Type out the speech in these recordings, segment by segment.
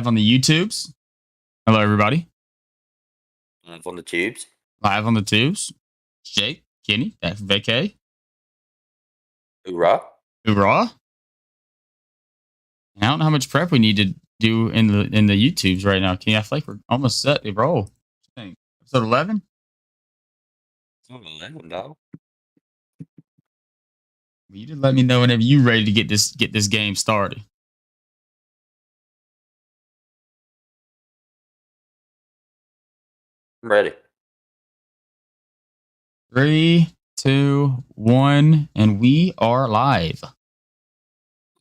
on the YouTubes. Hello, everybody. Live on the tubes. Live on the tubes. Jake, Kenny, that's vacay. Hoorah. Hoorah. I don't know how much prep we need to do in the YouTubes right now, Kenny. I feel like we're almost set to roll. What you think? Episode 11? Episode 11, dog. You just let me know whenever you're ready to get this game started. I'm ready. 3, 2, 1, and we are live.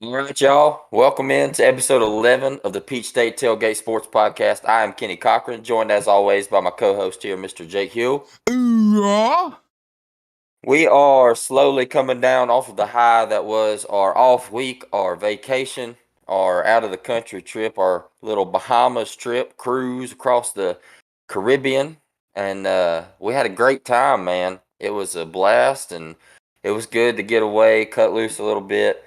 All right, y'all. Welcome in to episode 11 of the Peach State Tailgate Sports Podcast. I am Kenny Cochran, joined as always by my co-host here, Mr. Jake Hill. Hoorah! We are slowly coming down off of the high that was our off week, our vacation, our out of the country trip, our little Bahamas trip, cruise across the Caribbean. And we had a great time, man. It was a blast, and it was good to get away, cut loose a little bit.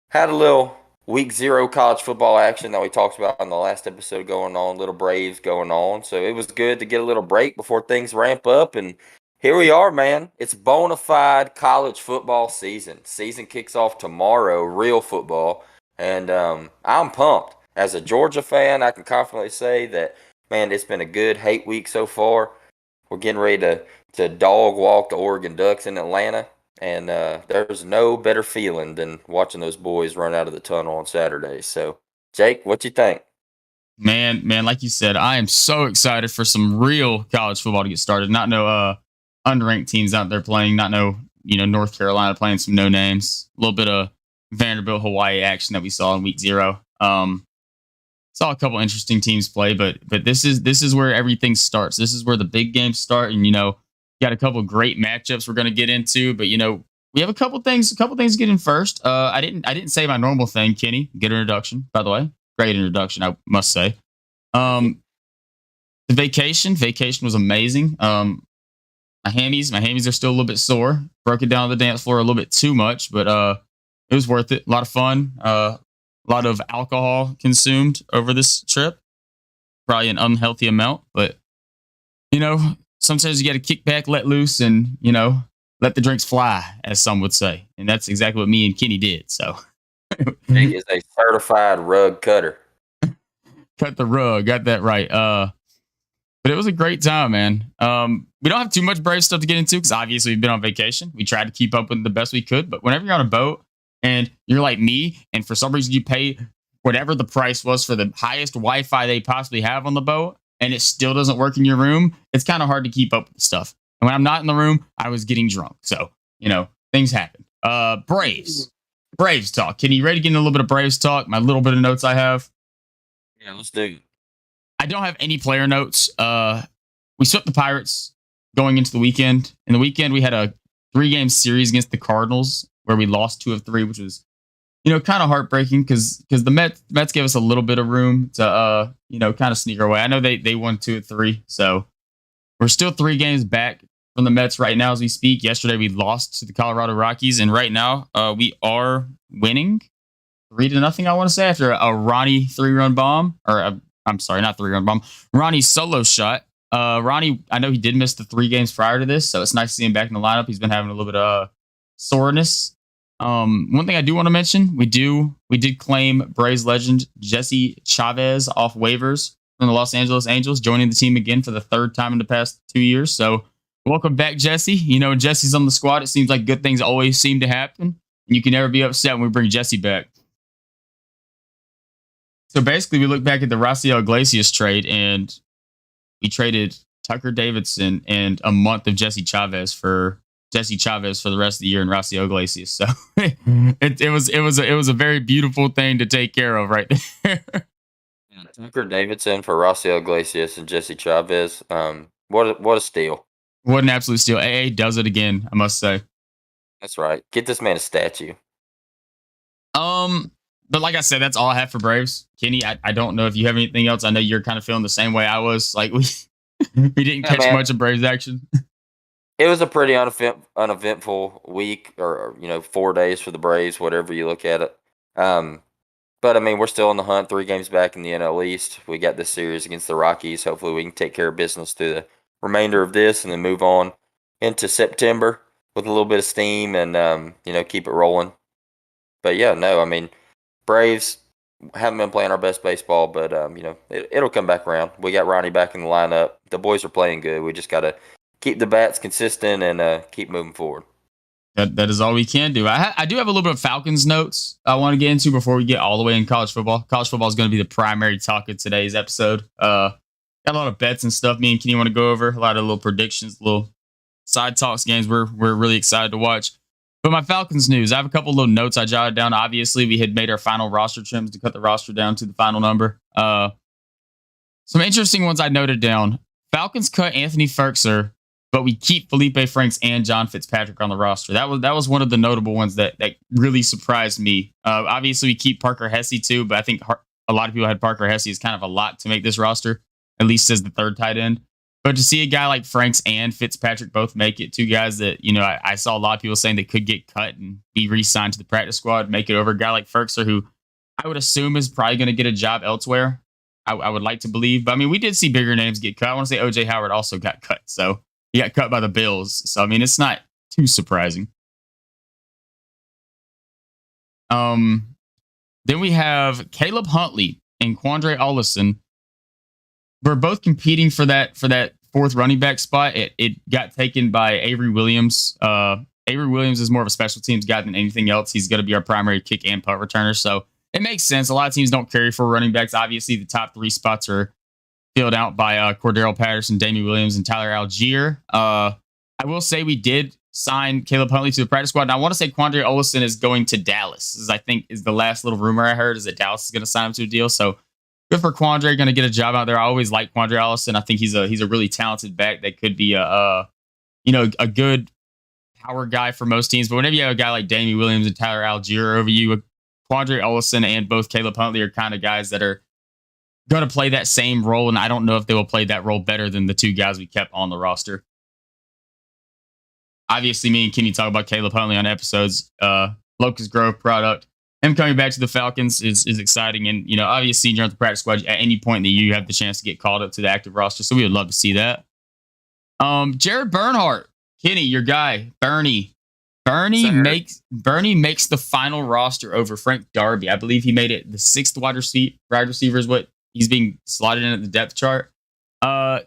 Had a little week 0 college football action that we talked about in the last episode going on, little Braves going on. So it was good to get a little break before things ramp up. And here we are, man. It's bona fide college football season. Season kicks off tomorrow, real football. And I'm pumped. As a Georgia fan, I can confidently say that, man, it's been a good hate week so far. We're getting ready to dog walk the Oregon Ducks in Atlanta. And there's no better feeling than watching those boys run out of the tunnel on Saturday. So, Jake, what you think? Man, like you said, I am so excited for some real college football to get started. Not no unranked teams out there playing. Not no North Carolina playing some no names. A little bit of Vanderbilt Hawaii action that we saw in week 0. Saw a couple interesting teams play, but this is where everything starts. This is where the big games start, and got a couple great matchups we're going to get into, but we have a couple things to get in first. I didn't say my normal thing, Kenny. Good introduction, by the way. Great introduction, I must say. The vacation was amazing. My hammies are still a little bit sore. Broke it down on the dance floor a little bit too much, but it was worth it. A lot of fun. A lot of alcohol consumed over this trip. Probably an unhealthy amount, but sometimes you got to kick back, let loose, and let the drinks fly, as some would say. And that's exactly what me and Kenny did. So Jake is a certified rug cutter. Cut the rug, got that right. But it was a great time, man. We don't have too much Brave stuff to get into because obviously we've been on vacation. We tried to keep up with the best we could, but whenever you're on a boat and you're like me, and for some reason you pay whatever the price was for the highest Wi-Fi they possibly have on the boat, and it still doesn't work in your room, it's kind of hard to keep up with stuff. And when I'm not in the room, I was getting drunk. So, things happen. Braves talk. Can you ready to get in a little bit of Braves talk? My little bit of notes I have. Yeah, let's do it. I don't have any player notes. We swept the Pirates going into the weekend. In the weekend, we had a 3-game series against the Cardinals where we lost 2 of 3, which was kind of heartbreaking because the Mets gave us a little bit of room to kind of sneak our way. I know they won 2 of 3, so we're still 3 games back from the Mets right now as we speak. Yesterday we lost to the Colorado Rockies, and right now we are winning 3-0. I want to say after a Ronnie 3-run bomb, or I'm sorry, not 3-run bomb. Ronnie's solo shot. Ronnie, I know he did miss the 3 games prior to this, so it's nice to see him back in the lineup. He's been having a little bit of soreness. One thing I do want to mention, we did claim Braves legend Jesse Chavez off waivers from the Los Angeles Angels, joining the team again for the 3rd time in the past 2 years. So welcome back, Jesse. When Jesse's on the squad, it seems like good things always seem to happen, and you can never be upset when we bring Jesse back. So basically, we look back at the Raciel Iglesias trade, and we traded Tucker Davidson and a month of Jesse Chavez for the rest of the year in Raciel Iglesias. So it was a very beautiful thing to take care of right there. Yeah, Tucker Davidson for Raciel Iglesias and Jesse Chavez. What a steal. What an absolute steal. AA does it again, I must say. That's right. Get this man a statue. But like I said, that's all I have for Braves. Kenny, I don't know if you have anything else. I know you're kind of feeling the same way I was. Like we didn't catch much of Braves action. It was a pretty uneventful week, or 4 days for the Braves, whatever you look at it. But But I mean, we're still in the hunt. 3 games back in the NL East. We got this series against the Rockies. Hopefully, we can take care of business through the remainder of this, and then move on into September with a little bit of steam, and keep it rolling. But yeah, no, I mean, Braves haven't been playing our best baseball, but it'll come back around. We got Ronnie back in the lineup. The boys are playing good. We just got to keep the bats consistent and keep moving forward. That is all we can do. I do have a little bit of Falcons notes I want to get into before we get all the way in college football. College football is going to be the primary talk of today's episode. Got a lot of bets and stuff me and Kenny want to go over. A lot of little predictions, little side talks, games we're really excited to watch. But my Falcons news, I have a couple little notes I jotted down. Obviously, we had made our final roster trims to cut the roster down to the final number. Some interesting ones I noted down. Falcons cut Anthony Firkser, but we keep Felipe Franks and John Fitzpatrick on the roster. That was one of the notable ones that really surprised me. Obviously, we keep Parker Hesse too, but I think a lot of people had Parker Hesse as kind of a lot to make this roster, at least as the third tight end. But to see a guy like Franks and Fitzpatrick both make it, two guys that, I saw a lot of people saying they could get cut and be re-signed to the practice squad, make it over. A guy like Firkser, who I would assume is probably going to get a job elsewhere. I would like to believe. But I mean, we did see bigger names get cut. I want to say OJ Howard also got cut. So he got cut by the Bills. So, I mean, it's not too surprising. Then we have Caleb Huntley and Quandre Ollison. We're both competing for that fourth running back spot. It got taken by Avery Williams. Avery Williams is more of a special teams guy than anything else. He's going to be our primary kick and punt returner. So it makes sense. A lot of teams don't carry for running backs. Obviously, the top 3 spots are filled out by Cordero Patterson, Damian Williams, and Tyler Algier. I will say we did sign Caleb Huntley to the practice squad. And I want to say Quandre Ollison is going to Dallas. I think is the last little rumor I heard is that Dallas is going to sign him to a deal. So good for Quandre, going to get a job out there. I always like Quandre Ollison. I think he's a really talented back that could be a good power guy for most teams. But whenever you have a guy like Damian Williams and Tyler Algier over you, Quandre Ollison and both Caleb Huntley are kind of guys that are going to play that same role, and I don't know if they will play that role better than the 2 guys we kept on the roster. Obviously, me and Kenny talk about Caleb Huntley on episodes. Locust Grove product. Him coming back to the Falcons is exciting, and obviously you're at the practice squad at any point in the year you have the chance to get called up to the active roster, so we would love to see that. Jared Bernhardt, Kenny, your guy, Bernie makes the final roster over Frank Darby. I believe he made it the 6th wide receiver is what he's being slotted in at the depth chart.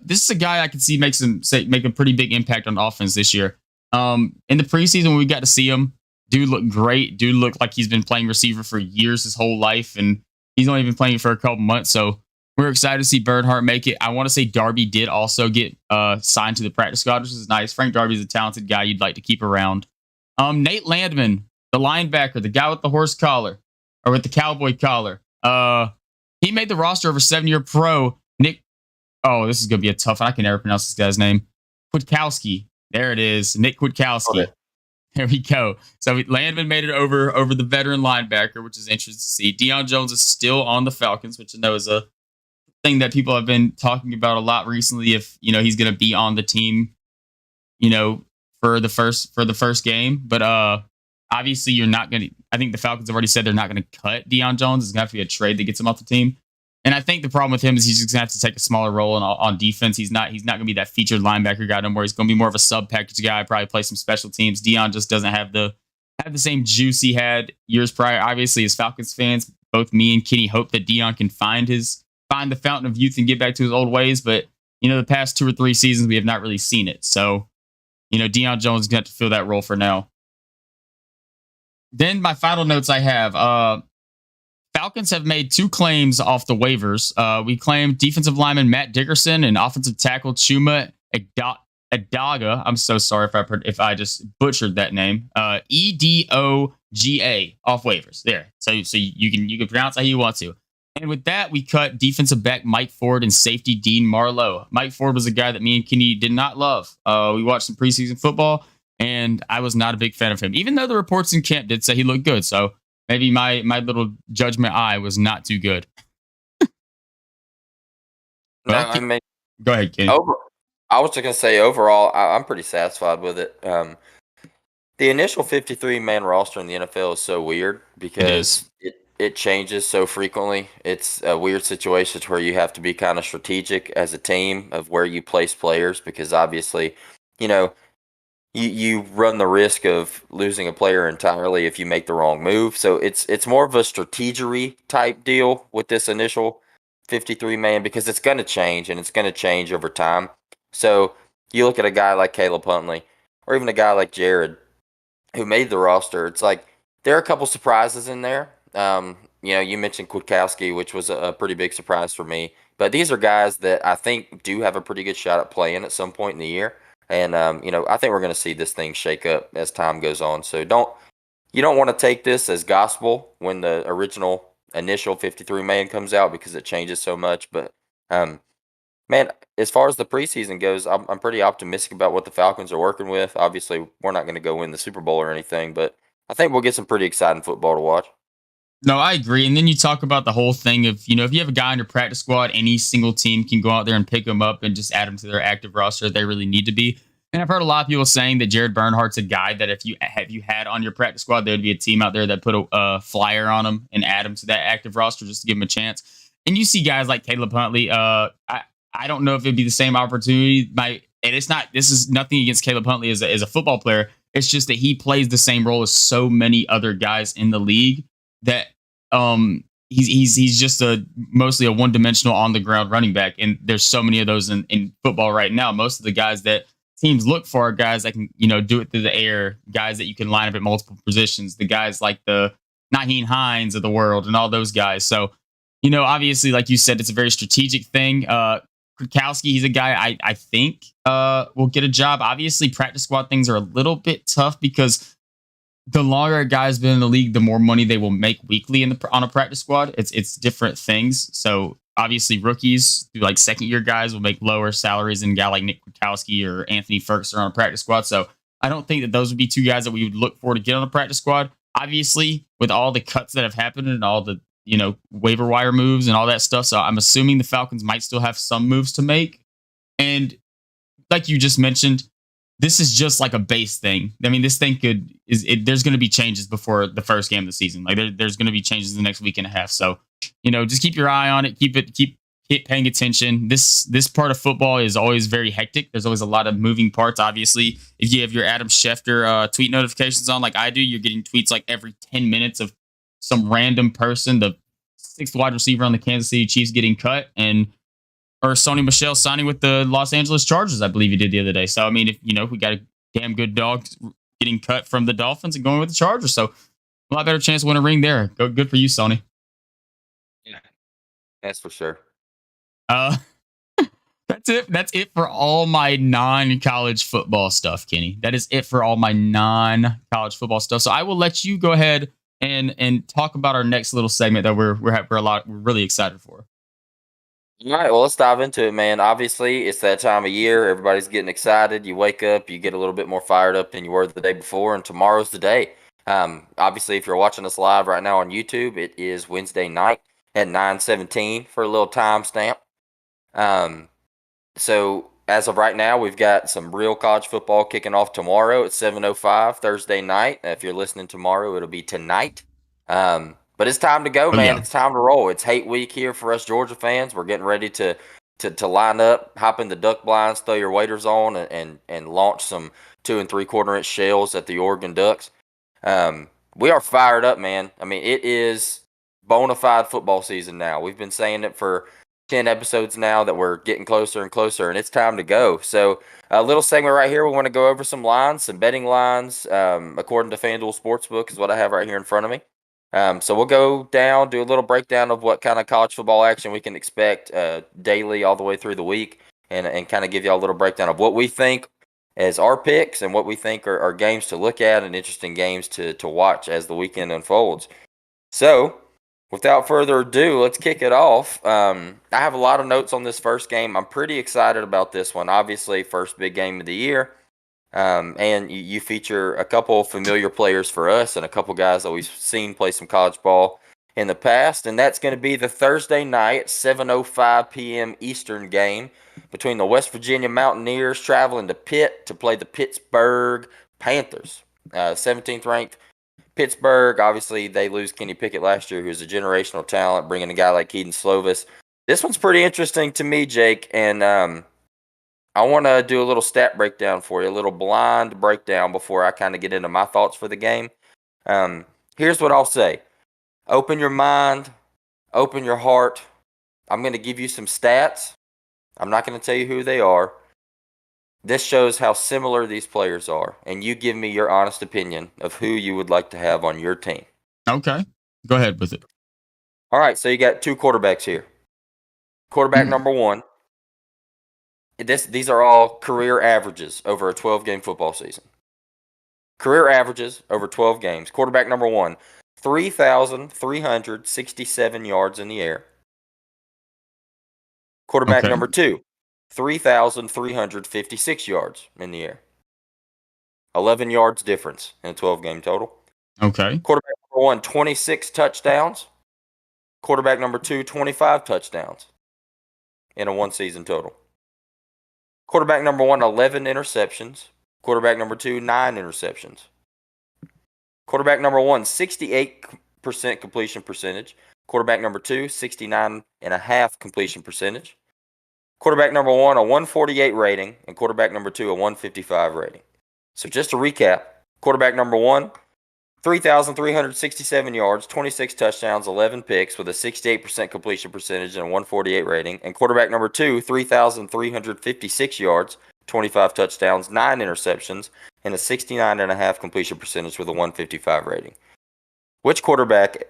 This is a guy I can see make a pretty big impact on offense this year. In the preseason when we got to see him, dude looked great. Dude looked like he's been playing receiver for years, his whole life, and he's only been playing for a couple months. So we're excited to see Bernhardt make it. I want to say Darby did also get signed to the practice squad, which is nice. Frank Darby is a talented guy you'd like to keep around. Nate Landman, the linebacker, the guy with the horse collar, or with the cowboy collar. He made the roster over 7-year pro. Nick, this is going to be a tough one. I can never pronounce this guy's name. Kwiatkowski. There it is. Nick Kwiatkowski. Okay. There we go. So Landman made it over the veteran linebacker, which is interesting to see. Deion Jones is still on the Falcons, which I know is a thing that people have been talking about a lot recently. If he's going to be on the team, for the first game, but obviously you're not going to. I think the Falcons have already said they're not going to cut Deion Jones. It's going to have to be a trade that gets him off the team. And I think the problem with him is he's just going to have to take a smaller role on defense. He's not going to be that featured linebacker guy no more. He's going to be more of a sub package guy. Probably play some special teams. Deion just doesn't have the same juice he had years prior. Obviously, as Falcons fans, both me and Kenny hope that Deion can find the fountain of youth and get back to his old ways. But the past 2 or 3 seasons we have not really seen it. So Deion Jones is going to have to fill that role for now. Then my final notes I have. Falcons have made 2 claims off the waivers. We claimed defensive lineman Matt Dickerson and offensive tackle Chuma Edoga. I'm so sorry if I just butchered that name. Edoga off waivers. There. So you can pronounce how you want to. And with that, we cut defensive back Mike Ford and safety Dean Marlowe. Mike Ford was a guy that me and Kenny did not love. We watched some preseason football, and I was not a big fan of him, even though the reports in camp did say he looked good. So maybe my little judgment eye was not too good. No, I mean, go ahead, Kenny. I was just going to say, overall, I'm pretty satisfied with it. The initial 53-man roster in the NFL is so weird because it changes so frequently. It's a weird situation where you have to be kind of strategic as a team of where you place players because obviously, you know, you run the risk of losing a player entirely if you make the wrong move. So it's more of a strategery type deal with this initial 53 man because it's going to change and it's going to change over time. So you look at a guy like Caleb Huntley or even a guy like Jared who made the roster. It's like there are a couple surprises in there. You mentioned Kwiatkowski, which was a pretty big surprise for me. But these are guys that I think do have a pretty good shot at playing at some point in the year. And I think we're going to see this thing shake up as time goes on. So you don't want to take this as gospel when the original initial 53 man comes out because it changes so much. But um, man, as far as the preseason goes, I'm pretty optimistic about what the Falcons are working with. Obviously, we're not going to go win the Super Bowl or anything, but I think we'll get some pretty exciting football to watch. No, I agree. And then you talk about the whole thing of, if you have a guy on your practice squad, any single team can go out there and pick him up and just add him to their active roster if they really need to be. And I've heard a lot of people saying that Jared Bernhardt's a guy that if you had on your practice squad, there would be a team out there that put a flyer on him and add him to that active roster just to give him a chance. And you see guys like Caleb Huntley. I don't know if it'd be the same opportunity. And it's not. This is nothing against Caleb Huntley as a football player. It's just that he plays the same role as so many other guys in the league that he's just mostly a one-dimensional on the ground running back, and there's so many of those in football right now. Most of the guys that teams look for are guys that can do it through the air, guys that you can line up at multiple positions, the guys like the Naheem Hines of the world and all those guys. So obviously, like you said, it's a very strategic thing. Kwiatkowski, he's a guy I think will get a job. Obviously, practice squad things are a little bit tough because the longer a guy's been in the league, the more money they will make weekly on a practice squad. It's different things. So obviously, rookies, like second year guys, will make lower salaries than a guy like Nick Kwiatkowski or Anthony Ferguson on a practice squad. So I don't think that those would be two guys that we would look for to get on a practice squad. Obviously, with all the cuts that have happened and all the waiver wire moves and all that stuff. So I'm assuming the Falcons might still have some moves to make. And like you just mentioned, this is just like a base thing. I mean, this thing there's going to be changes before the first game of the season. Like there's going to be changes in the next week and a half. So, just keep your eye on it. Keep paying attention. This part of football is always very hectic. There's always a lot of moving parts. Obviously, if you have your Adam Schefter tweet notifications on, like I do, you're getting tweets like every 10 minutes of some random person, the sixth wide receiver on the Kansas City Chiefs getting cut, or Sony Michel signing with the Los Angeles Chargers, I believe he did the other day. So, I mean, if we got a damn good dog getting cut from the Dolphins and going with the Chargers. So, a lot better chance to win a ring there. Good for you, Sony. Yeah, that's for sure. That's it. That's it for all my non-college football stuff, Kenny. That is it for all my non-college football stuff. So, I will let you go ahead and talk about our next little segment that we're really excited for. All right, well, let's dive into it, man. Obviously, it's that time of year. Everybody's getting excited. You wake up, you get a little bit more fired up than you were the day before, and tomorrow's the day. Obviously, if you're watching us live right now on YouTube, it is Wednesday night at 9:17 for a little timestamp. So as of right now, we've got some real college football kicking off tomorrow at 7:05 Thursday night. If you're listening tomorrow, it'll be tonight. But it's time to go, Oh, man. yeah. It's time to roll. It's hate week here for us Georgia fans. We're getting ready to line up, hop in the duck blinds, throw your waders on, and launch some 2 3/4 inch shells at the Oregon Ducks. We are fired up, man. I mean, it is bona fide football season now. We've been saying it for 10 episodes now that we're getting closer and closer, and it's time to go. So a little segment right here. We want to go over some lines, some betting lines, according to FanDuel Sportsbook is what I have right here in front of me. So we'll go down, do a little breakdown of what kind of college football action we can expect daily all the way through the week, and kind of give y'all a little breakdown of what we think as our picks and what we think are games to look at and interesting games to watch as the weekend unfolds. So without further ado, let's kick it off. I have a lot of notes on this first game. I'm pretty excited about this one. Obviously, first big game of the year. And you feature a couple of familiar players for us and a couple guys that we've seen play some college ball in the past. And that's going to be the Thursday night 7:05 p.m. Eastern game between the West Virginia Mountaineers traveling to Pitt to play the Pittsburgh Panthers, 17th ranked Pittsburgh, obviously, they lose Kenny Pickett last year, who's a generational talent, bringing a guy like Keaton Slovis. This one's pretty interesting to me, Jake, and I want to do a little stat breakdown for you, a little blind breakdown before I kind of get into my thoughts for the game. Here's what I'll say. Open your mind, open your heart. I'm going to give you some stats. I'm not going to tell you who they are. This shows how similar these players are, and you give me your honest opinion of who you would like to have on your team. Okay. Go ahead with it. All right, so you got two quarterbacks here. Quarterback number one. These are all career averages over a 12-game football season. Career averages over 12 games. Quarterback number one, 3,367 yards in the air. Quarterback number two, 3,356 yards in the air. 11 yards difference in a 12-game total. Okay. Quarterback number one, 26 touchdowns. Quarterback number two, 25 touchdowns in a one-season total. Quarterback number one, 11 interceptions. Quarterback number two, 9 interceptions. Quarterback number one, 68% completion percentage. Quarterback number two, 69.5% completion percentage. Quarterback number one, a 148 rating. And quarterback number two, a 155 rating. So just to recap, quarterback number one, 3,367 yards, 26 touchdowns, 11 picks with a 68% completion percentage and a 148 rating. And quarterback number two, 3,356 yards, 25 touchdowns, 9 interceptions, and a 69.5% completion percentage with a 155 rating. Which quarterback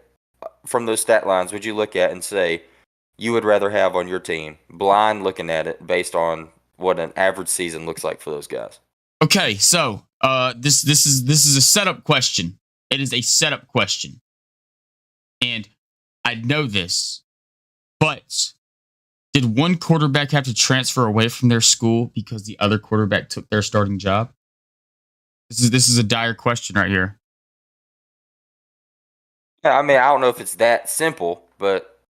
from those stat lines would you look at and say you would rather have on your team, blind looking at it based on what an average season looks like for those guys? Okay, so this is a setup question. It is a setup question. And I know this, but did one quarterback have to transfer away from their school because the other quarterback took their starting job? This is a dire question right here. Yeah, I mean, I don't know if it's that simple, but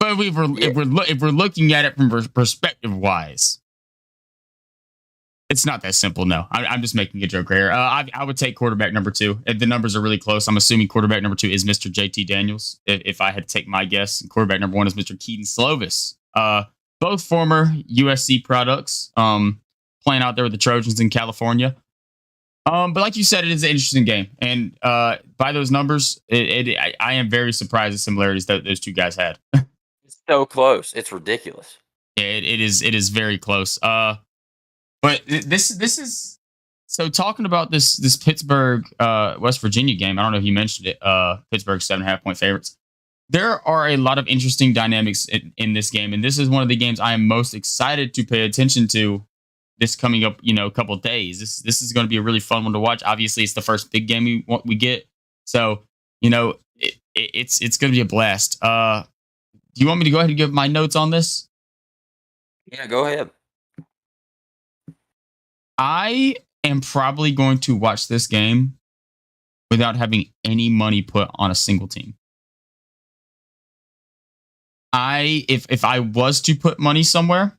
if we're looking at it from perspective wise, it's not that simple. No, I'm just making a joke right here. I would take quarterback number two. The numbers are really close. I'm assuming quarterback number two is Mr. JT Daniels. If I had to take my guess, and quarterback number one is Mr. Keaton Slovis. Both former USC products, playing out there with the Trojans in California. But like you said, it is an interesting game, and by those numbers, I am very surprised at the similarities that those two guys had. It's so close. It's ridiculous. It is very close. But this is so talking about this Pittsburgh West Virginia game. I don't know if you mentioned it. Pittsburgh 7.5-point favorites. There are a lot of interesting dynamics in this game, and this is one of the games I am most excited to pay attention to. This coming up, a couple of days. This is going to be a really fun one to watch. Obviously, it's the first big game we get, so it's going to be a blast. Do you want me to go ahead and give my notes on this? Yeah, go ahead. I am probably going to watch this game without having any money put on a single team. If I was to put money somewhere,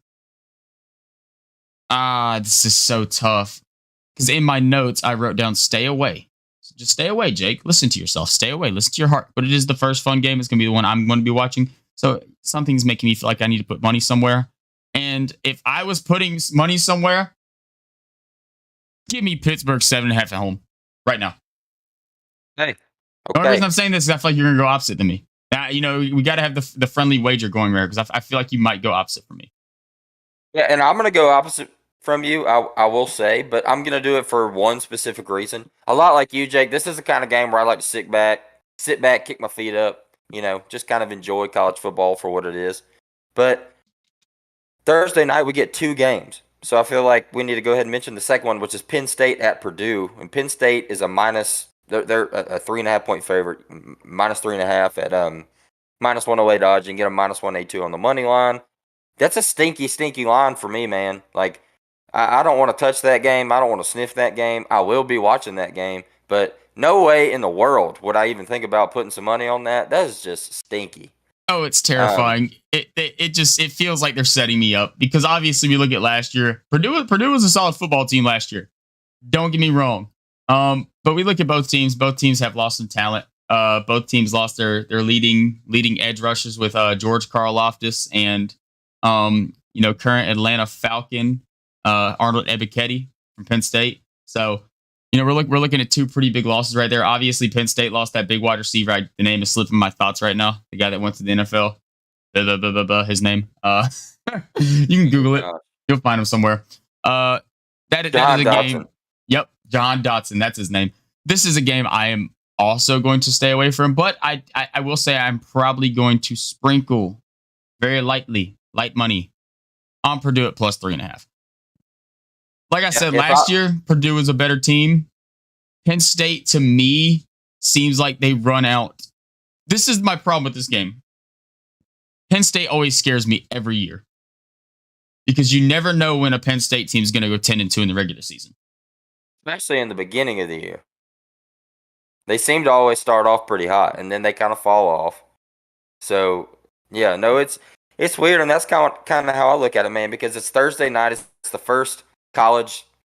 this is so tough. Because in my notes, I wrote down stay away. So just stay away, Jake. Listen to yourself. Stay away. Listen to your heart. But it is the first fun game. It's going to be the one I'm going to be watching. So something's making me feel like I need to put money somewhere. And if I was putting money somewhere, give me Pittsburgh 7.5 at home right now. Hey. Okay. The only reason I'm saying this is I feel like you're going to go opposite than me. Now, we got to have the friendly wager going there because I feel like you might go opposite from me. Yeah, and I'm going to go opposite from you, I will say, but I'm going to do it for one specific reason. A lot like you, Jake, this is the kind of game where I like to sit back, kick my feet up, just kind of enjoy college football for what it is. But Thursday night, we get 2 games. So I feel like we need to go ahead and mention the second one, which is Penn State at Purdue. And Penn State is they're a 3.5-point favorite, minus 3.5 at minus 108 odds. You can get a minus 182 on the money line. That's a stinky, stinky line for me, man. Like, I don't want to touch that game. I don't want to sniff that game. I will be watching that game. But no way in the world would I even think about putting some money on that. That is just stinky. Oh, it's terrifying. It feels like they're setting me up because obviously we look at last year. Purdue was a solid football team last year. Don't get me wrong. But we look at both teams. Both teams have lost some talent. Both teams lost their leading edge rushers with George Karlaftis and current Atlanta Falcon Arnold Ebiketie from Penn State. So we're looking at two pretty big losses right there. Obviously, Penn State lost that big wide receiver. The name is slipping my thoughts right now. The guy that went to the NFL. His name. You can Google it. You'll find him somewhere. That is a game. Yep, John Dotson. That's his name. This is a game I am also going to stay away from, but I will say I'm probably going to sprinkle very light money on Purdue at plus 3.5. Like I said, last year, Purdue was a better team. Penn State, to me, seems like they run out. This is my problem with this game. Penn State always scares me every year because you never know when a Penn State team is going to go 10-2 in the regular season. Especially in the beginning of the year. They seem to always start off pretty hot, and then they kind of fall off. So, yeah, no, it's weird, and that's kind of how I look at it, man, because it's Thursday night. It's the first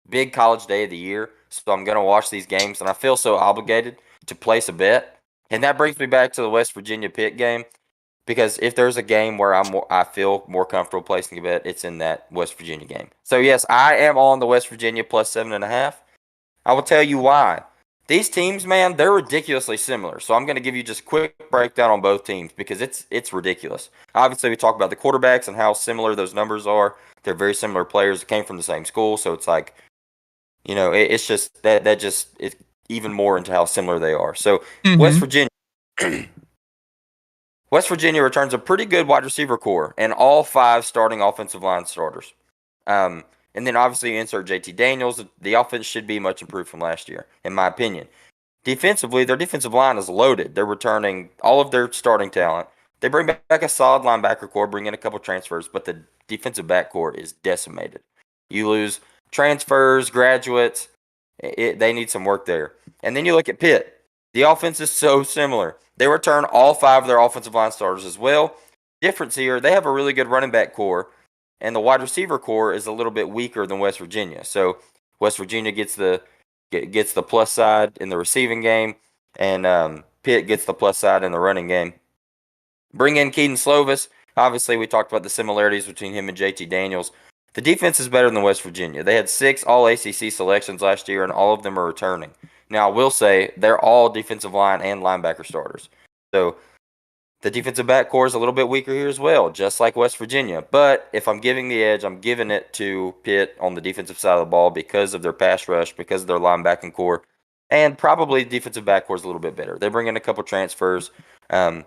big college day of the year, so I'm going to watch these games, and I feel so obligated to place a bet. And that brings me back to the West Virginia Pitt game, because if there's a game where I feel more comfortable placing a bet, it's in that West Virginia game. So, yes, I am on the West Virginia plus 7.5. I will tell you why. These teams, man, they're ridiculously similar. So I'm going to give you just a quick breakdown on both teams because it's ridiculous. Obviously, we talk about the quarterbacks and how similar those numbers are. They're very similar players that came from the same school. So it's like, it's just it's even more into how similar they are. So West Virginia. West Virginia returns a pretty good wide receiver core and all 5 starting offensive line starters. And then obviously insert JT Daniels. The offense should be much improved from last year, in my opinion. Defensively, their defensive line is loaded. They're returning all of their starting talent. They bring back a solid linebacker core, bring in a couple transfers, but the defensive back core is decimated. You lose transfers, graduates. They need some work there. And then you look at Pitt. The offense is so similar. They return all 5 of their offensive line starters as well. Difference here, they have a really good running back core. And the wide receiver core is a little bit weaker than West Virginia. So West Virginia gets the plus side in the receiving game, and Pitt gets the plus side in the running game. Bring in Keaton Slovis. Obviously, we talked about the similarities between him and JT Daniels. The defense is better than West Virginia. They had 6 All-ACC selections last year, and all of them are returning. Now, I will say they're all defensive line and linebacker starters. So the defensive back core is a little bit weaker here as well, just like West Virginia. But if I'm giving the edge, I'm giving it to Pitt on the defensive side of the ball because of their pass rush, because of their linebacking core, and probably defensive back core is a little bit better. They bring in a couple transfers. But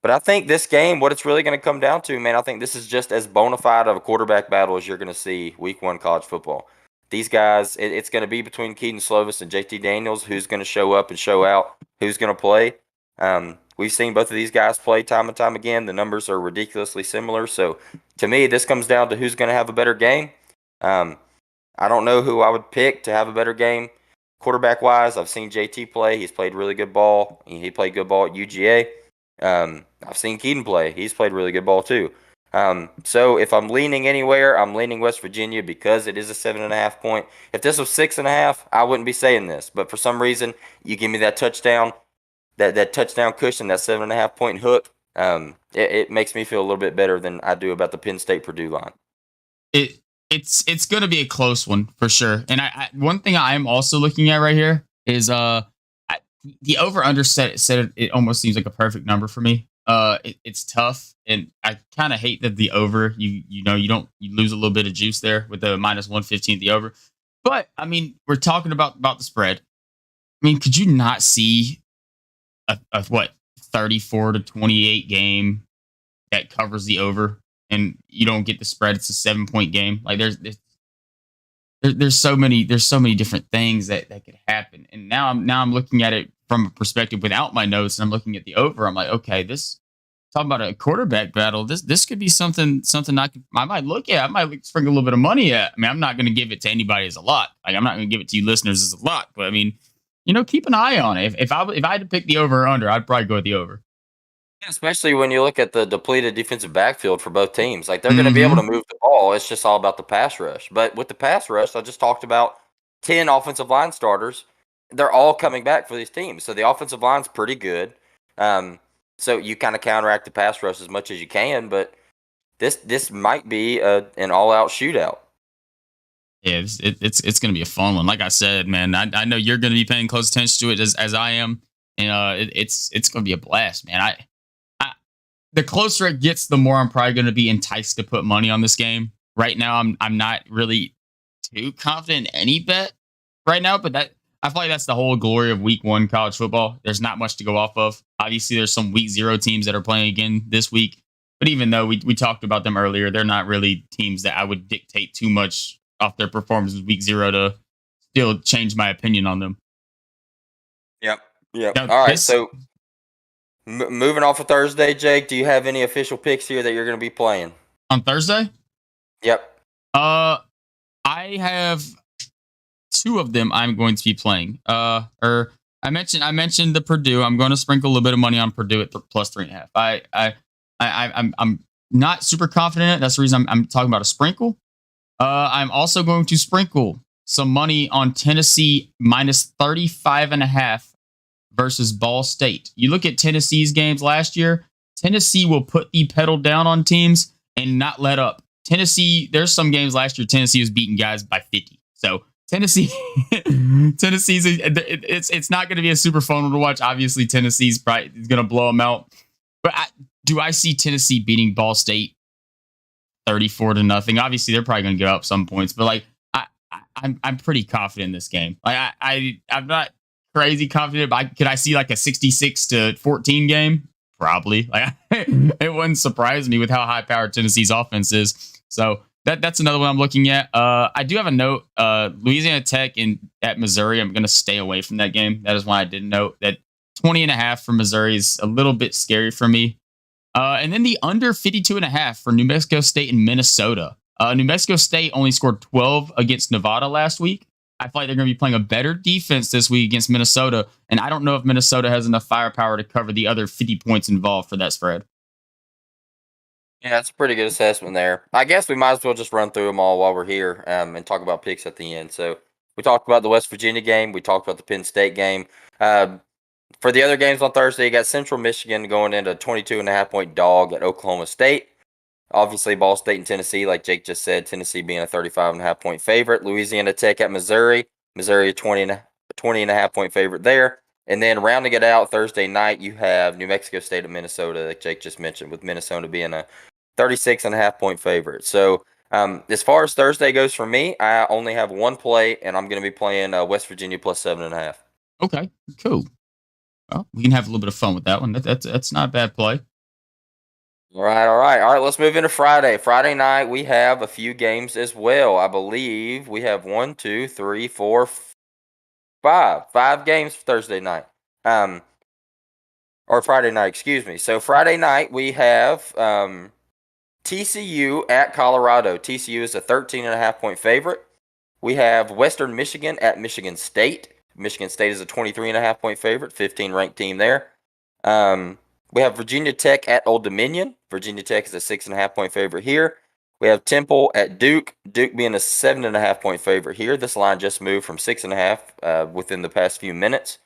I think this game, what it's really going to come down to, man, I think this is just as bona fide of a quarterback battle as you're going to see week 1 college football. These guys, it's going to be between Keaton Slovis and JT Daniels, who's going to show up and show out, who's going to play. We've seen both of these guys play time and time again. The numbers are ridiculously similar. So, to me, this comes down to who's going to have a better game. I don't know who I would pick to have a better game quarterback-wise. I've seen JT play. He's played really good ball. He played good ball at UGA. I've seen Keaton play. He's played really good ball too. So if I'm leaning anywhere, I'm leaning West Virginia because it is a 7.5 point. If this was 6.5, I wouldn't be saying this. But for some reason, you give me that touchdown, that touchdown cushion, that 7.5 point hook. It makes me feel a little bit better than I do about the Penn State Purdue line. It's going to be a close one for sure. And one thing I am also looking at right here is the over under set it almost seems like a perfect number for me. It's tough, and I kind of hate that the over you lose a little bit of juice there with the minus 115 the over. But I mean, we're talking about the spread. I mean, could you not see a 34-28 game that covers the over, and you don't get the spread? It's a 7-point game. Like there's so many different things that could happen. And now I'm looking at it from a perspective without my notes, and I'm looking at the over. I'm like, okay, talking about a quarterback battle. This could be something I might look at. I might sprinkle a little bit of money at. I mean, I'm not going to give it to anybody as a lot. Like, I'm not going to give it to you listeners as a lot. But I mean, keep an eye on it. If I had to pick the over or under, I'd probably go with the over. Especially when you look at the depleted defensive backfield for both teams. Like, they're going to be able to move the ball. It's just all about the pass rush. But with the pass rush, I just talked about 10 offensive line starters. they're all coming back for these teams. So the offensive line's pretty good. So you kind of counteract the pass rush as much as you can, but this might be an all-out shootout. Yeah, it's going to be a fun one. Like I said, man, I know you're going to be paying close attention to it as I am, and it's going to be a blast, man. I the closer it gets, the more I'm probably going to be enticed to put money on this game. Right now, I'm not really too confident in any bet right now, but that I feel like that's the whole glory of Week 1 college football. There's not much to go off of. Obviously, there's some Week 0 teams that are playing again this week, but even though we talked about them earlier, they're not really teams that I would dictate too much off their performances Week 0 to still change my opinion on them. Yep. Yep. Now, All right. this So moving off of Thursday, Jake, do you have any official picks here that you're going to be playing? on Thursday, Yep. I have two of them I'm going to be playing. Or I mentioned the Purdue. I'm going to sprinkle a little bit of money on Purdue at plus 3.5. I'm not super confident in it. That's the reason I'm talking about a sprinkle. I'm also going to sprinkle some money on Tennessee minus 35.5 versus Ball State. You look at Tennessee's games last year. Tennessee will put the pedal down on teams and not let up. Tennessee, there's some games last year Tennessee was beating guys by 50. So Tennessee's it's not going to be a super fun one to watch. Obviously, Tennessee's probably going to blow them out. But do I see Tennessee beating Ball State 34-0? Obviously, they're probably going to give up some points, but like I'm pretty confident in this game. Like I'm not crazy confident, but could I see like a 66-14 game? Probably. Like it wouldn't surprise me with how high powered Tennessee's offense is. So that's another one I'm looking at. I do have a note. Louisiana Tech at Missouri. I'm going to stay away from that game. That is why I did note that 20.5 for Missouri is a little bit scary for me. And then the under 52.5 for New Mexico State and Minnesota. New Mexico State only scored 12 against Nevada last week. I feel like they're going to be playing a better defense this week against Minnesota. And I don't know if Minnesota has enough firepower to cover the other 50 points involved for that spread. Yeah, that's a pretty good assessment there. I guess we might as well just run through them all while we're here and talk about picks at the end. So we talked about the West Virginia game. We talked about the Penn State game. For the other games on Thursday, you got Central Michigan going into a 22.5-point dog at Oklahoma State. Obviously, Ball State and Tennessee, like Jake just said, Tennessee being a 35.5-point favorite. Louisiana Tech at Missouri. Missouri a 20.5-point favorite there. And then rounding it out Thursday night, you have New Mexico State and Minnesota, like Jake just mentioned, with Minnesota being a 36.5-point favorite. So as far as Thursday goes for me, I only have one play, and I'm going to be playing West Virginia plus 7.5. Okay, cool. Well, we can have a little bit of fun with that one. That's not a bad play. All right. Let's move into Friday. Friday night, we have a few games as well. I believe we have 1, 2, 3, 4, 5. 5 games for Thursday night. Or Friday night, excuse me. So Friday night, we have TCU at Colorado. TCU is a 13.5-point favorite. We have Western Michigan at Michigan State. Michigan State is a 23.5-point favorite, 15 ranked team there. We have Virginia Tech at Old Dominion. Virginia Tech is a 6.5-point favorite here. We have Temple at Duke. Duke being a 7.5-point favorite here. This line just moved from 6.5 within the past few minutes.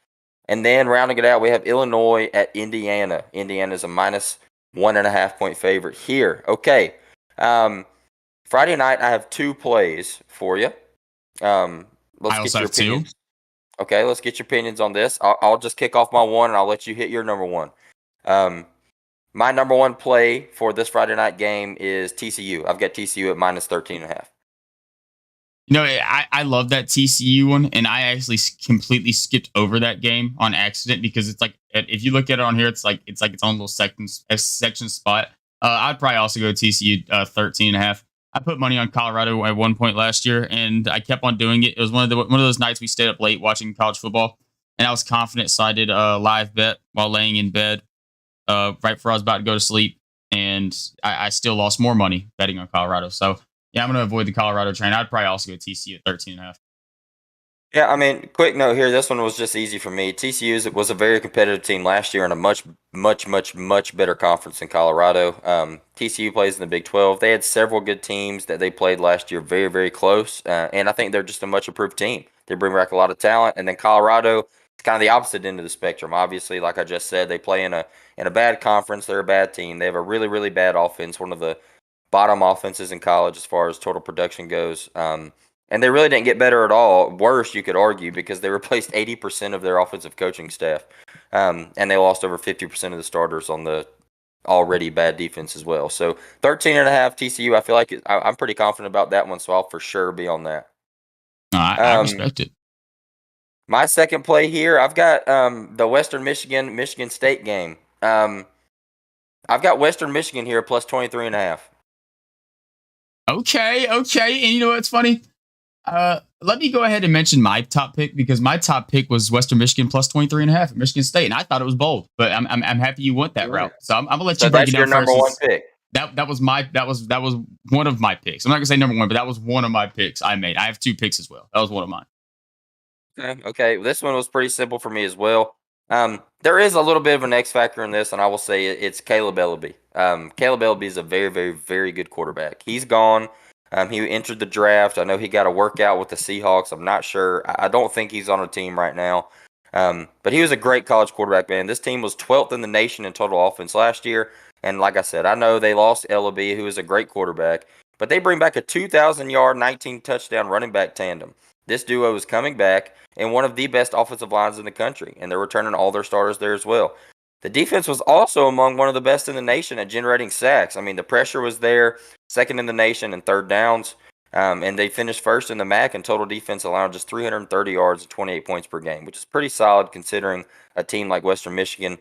And then rounding it out, we have Illinois at Indiana. Indiana is a minus 1.5-point favorite here. Okay. Friday night, I have 2 plays for you. I Let's also get your have 2. opinions. Okay, let's get your opinions on this. I'll just kick off my one, and I'll let you hit your number one. My number one play for this Friday night game is TCU. I've got TCU at minus 13.5. I love that TCU one, and I actually completely skipped over that game on accident because it's like if you look at it on here, it's like its own little section spot. I'd probably also go TCU 13.5. I put money on Colorado at one point last year, and I kept on doing it. It was one of those nights we stayed up late watching college football, and I was confident, so I did a live bet while laying in bed, right before I was about to go to sleep, and I still lost more money betting on Colorado. So yeah, I'm going to avoid the Colorado train. I'd probably also go TCU at 13.5. Yeah, I mean, quick note here. This one was just easy for me. TCU was a very competitive team last year in a much, much, much, much better conference than Colorado. TCU plays in the Big 12. They had several good teams that they played last year, very, very close. And I think they're just a much improved team. They bring back a lot of talent. And then Colorado, it's kind of the opposite end of the spectrum. Obviously, like I just said, they play in a bad conference. They're a bad team. They have a really, really bad offense, one of the bottom offenses in college as far as total production goes. And they really didn't get better at all. Worse, you could argue, because they replaced 80% of their offensive coaching staff. And they lost over 50% of the starters on the already bad defense as well. So 13.5 TCU, I feel like I'm pretty confident about that one, so I'll for sure be on that. I respect it. My second play here, I've got the Western Michigan State game. I've got Western Michigan here plus 23.5. Okay. And you know what's funny? Let me go ahead and mention my top pick, because my top pick was Western Michigan plus 23.5 at Michigan State, and I thought it was bold, but I'm happy you went that route. So I'm gonna let So you break it that's down your number first. one pick. That was one of my picks. I'm not gonna say number one, but that was one of my picks I made. I have 2 picks as well. That was one of mine. Okay. This one was pretty simple for me as well. There is a little bit of an X factor in this, and I will say it's Caleb Ellaby. Caleb Ellaby is a very, very, very good quarterback. He's gone. He entered the draft. I know he got a workout with the Seahawks. I'm not sure. I don't think he's on a team right now. But he was a great college quarterback, man. This team was 12th in the nation in total offense last year. And like I said, I know they lost Ellaby, who is a great quarterback, but they bring back a 2,000-yard, 19 touchdown running back tandem. This duo is coming back and one of the best offensive lines in the country, and they're returning all their starters there as well. The defense was also among one of the best in the nation at generating sacks. I mean, the pressure was there, second in the nation in third downs, and they finished first in the MAC in total defense, allowing just 330 yards and 28 points per game, which is pretty solid considering a team like Western Michigan.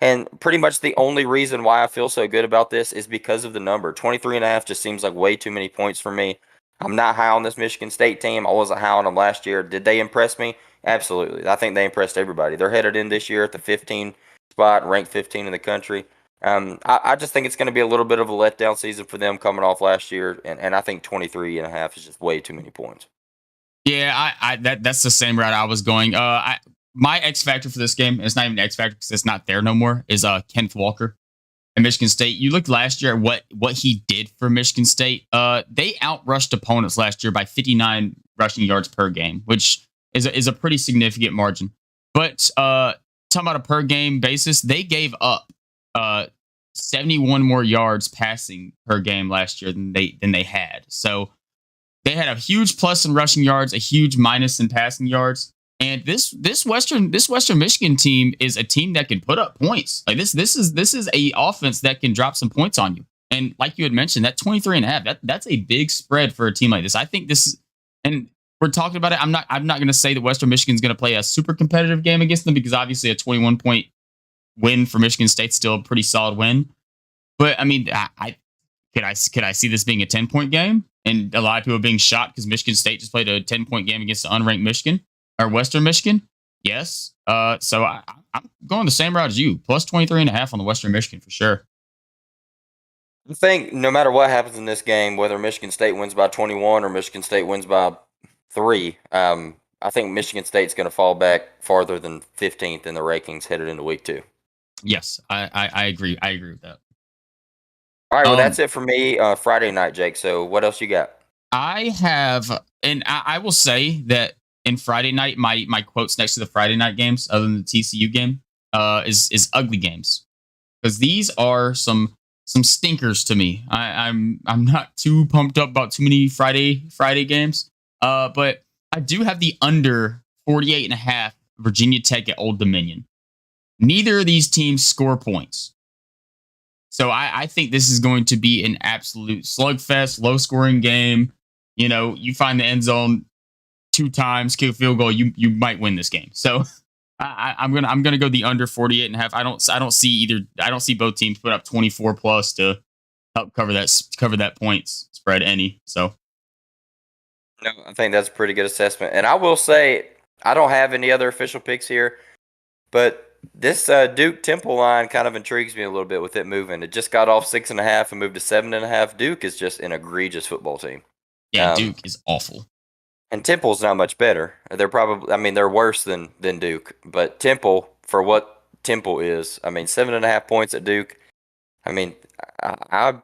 And pretty much the only reason why I feel so good about this is because of the number. 23.5 just seems like way too many points for me. I'm not high on this Michigan State team. I wasn't high on them last year. Did they impress me? Absolutely. I think they impressed everybody. They're headed in this year at the 15 spot, ranked 15 in the country. I just think it's going to be a little bit of a letdown season for them coming off last year, and I think 23.5 is just way too many points. Yeah, that's the same route I was going. My X factor for this game, it's not even X factor because it's not there no more, is Kenneth Walker at Michigan State. You looked last year at what he did for Michigan State. They outrushed opponents last year by 59 rushing yards per game, which is a pretty significant margin. But talking about a per game basis, they gave up 71 more yards passing per game last year than they had. So they had a huge plus in rushing yards, a huge minus in passing yards. And this Western Michigan team is a team that can put up points. Like this is a offense that can drop some points on you. And like you had mentioned, that 23.5, that's a big spread for a team like this. I think this is, and we're talking about it. I'm not going to say that Western Michigan's going to play a super competitive game against them, because obviously a 21-point win for Michigan State's still a pretty solid win. But I mean, could I see this being a 10-point game? And a lot of people being shocked because Michigan State just played a 10-point game against the unranked Michigan or Western Michigan. Yes. So I'm going the same route as you. Plus 23.5 on the Western Michigan for sure. I think no matter what happens in this game, whether Michigan State wins by 21 or Michigan State wins by 3, I think Michigan State's going to fall back farther than 15th in the rankings headed into week 2. Yes, I agree. I agree with that. All right, well, that's it for me Friday night, Jake. So what else you got? I have, and I will say that in Friday night, my quotes next to the Friday night games, other than the TCU game, is ugly games, because these are some stinkers to me. I'm not too pumped up about too many Friday games. But I do have the under 48.5 Virginia Tech at Old Dominion. Neither of these teams score points. So I think this is going to be an absolute slugfest, low scoring game. You know, you find the end zone 2 times, kick a field goal, you might win this game. So I'm gonna go the under 48.5. I don't see both teams put up 24 plus to help cover that points spread any. So no, I think that's a pretty good assessment. And I will say I don't have any other official picks here, but this Duke Temple line kind of intrigues me a little bit with it moving. It just got off 6.5 and moved to 7.5. Duke is just an egregious football team. Yeah, Duke is awful. And Temple's not much better. They're probably, I mean, they're worse than Duke. But Temple, for what Temple is, I mean, 7.5 points at Duke. I mean, I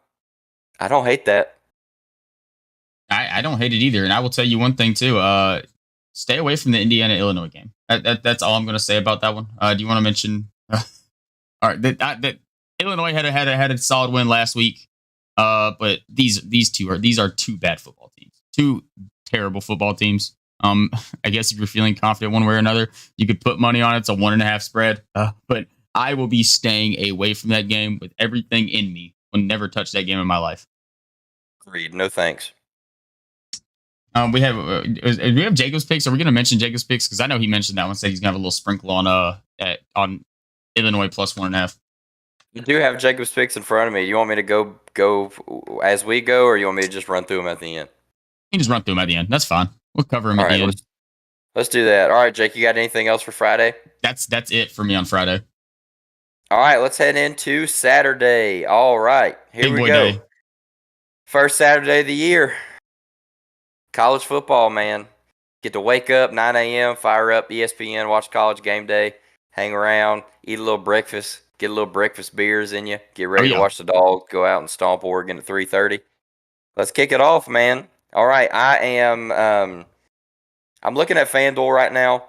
don't hate that. I don't hate it either. And I will tell you one thing too. stay away from the Indiana Illinois game. That's all I'm going to say about that one. Do you want to mention? All right, that Illinois had a solid win last week. But these are two bad football teams, two terrible football teams. I guess if you're feeling confident one way or another, you could put money on it. It's a 1.5 spread. But I will be staying away from that game with everything in me. Will never touch that game in my life. Agreed. No thanks. We have Jacob's picks. Are we going to mention Jacob's picks? Because I know he mentioned that one. Said he's going to have a little sprinkle on Illinois plus 1.5. You do have Jacob's picks in front of me. You want me to go as we go, or you want me to just run through them at the end? You can just run through them at the end. That's fine. We'll cover them at the end. Let's do that. All right, Jake, you got anything else for Friday? That's it for me on Friday. All right, let's head into Saturday. All right, here we go. Day. First Saturday of the year. College football, man. Get to wake up 9 a.m., fire up ESPN, watch College Game Day, hang around, eat a little breakfast, get a little breakfast beers in you, get ready to watch the Dogs go out and stomp Oregon at 3:30. Let's kick it off, man. All right, I'm looking at FanDuel right now.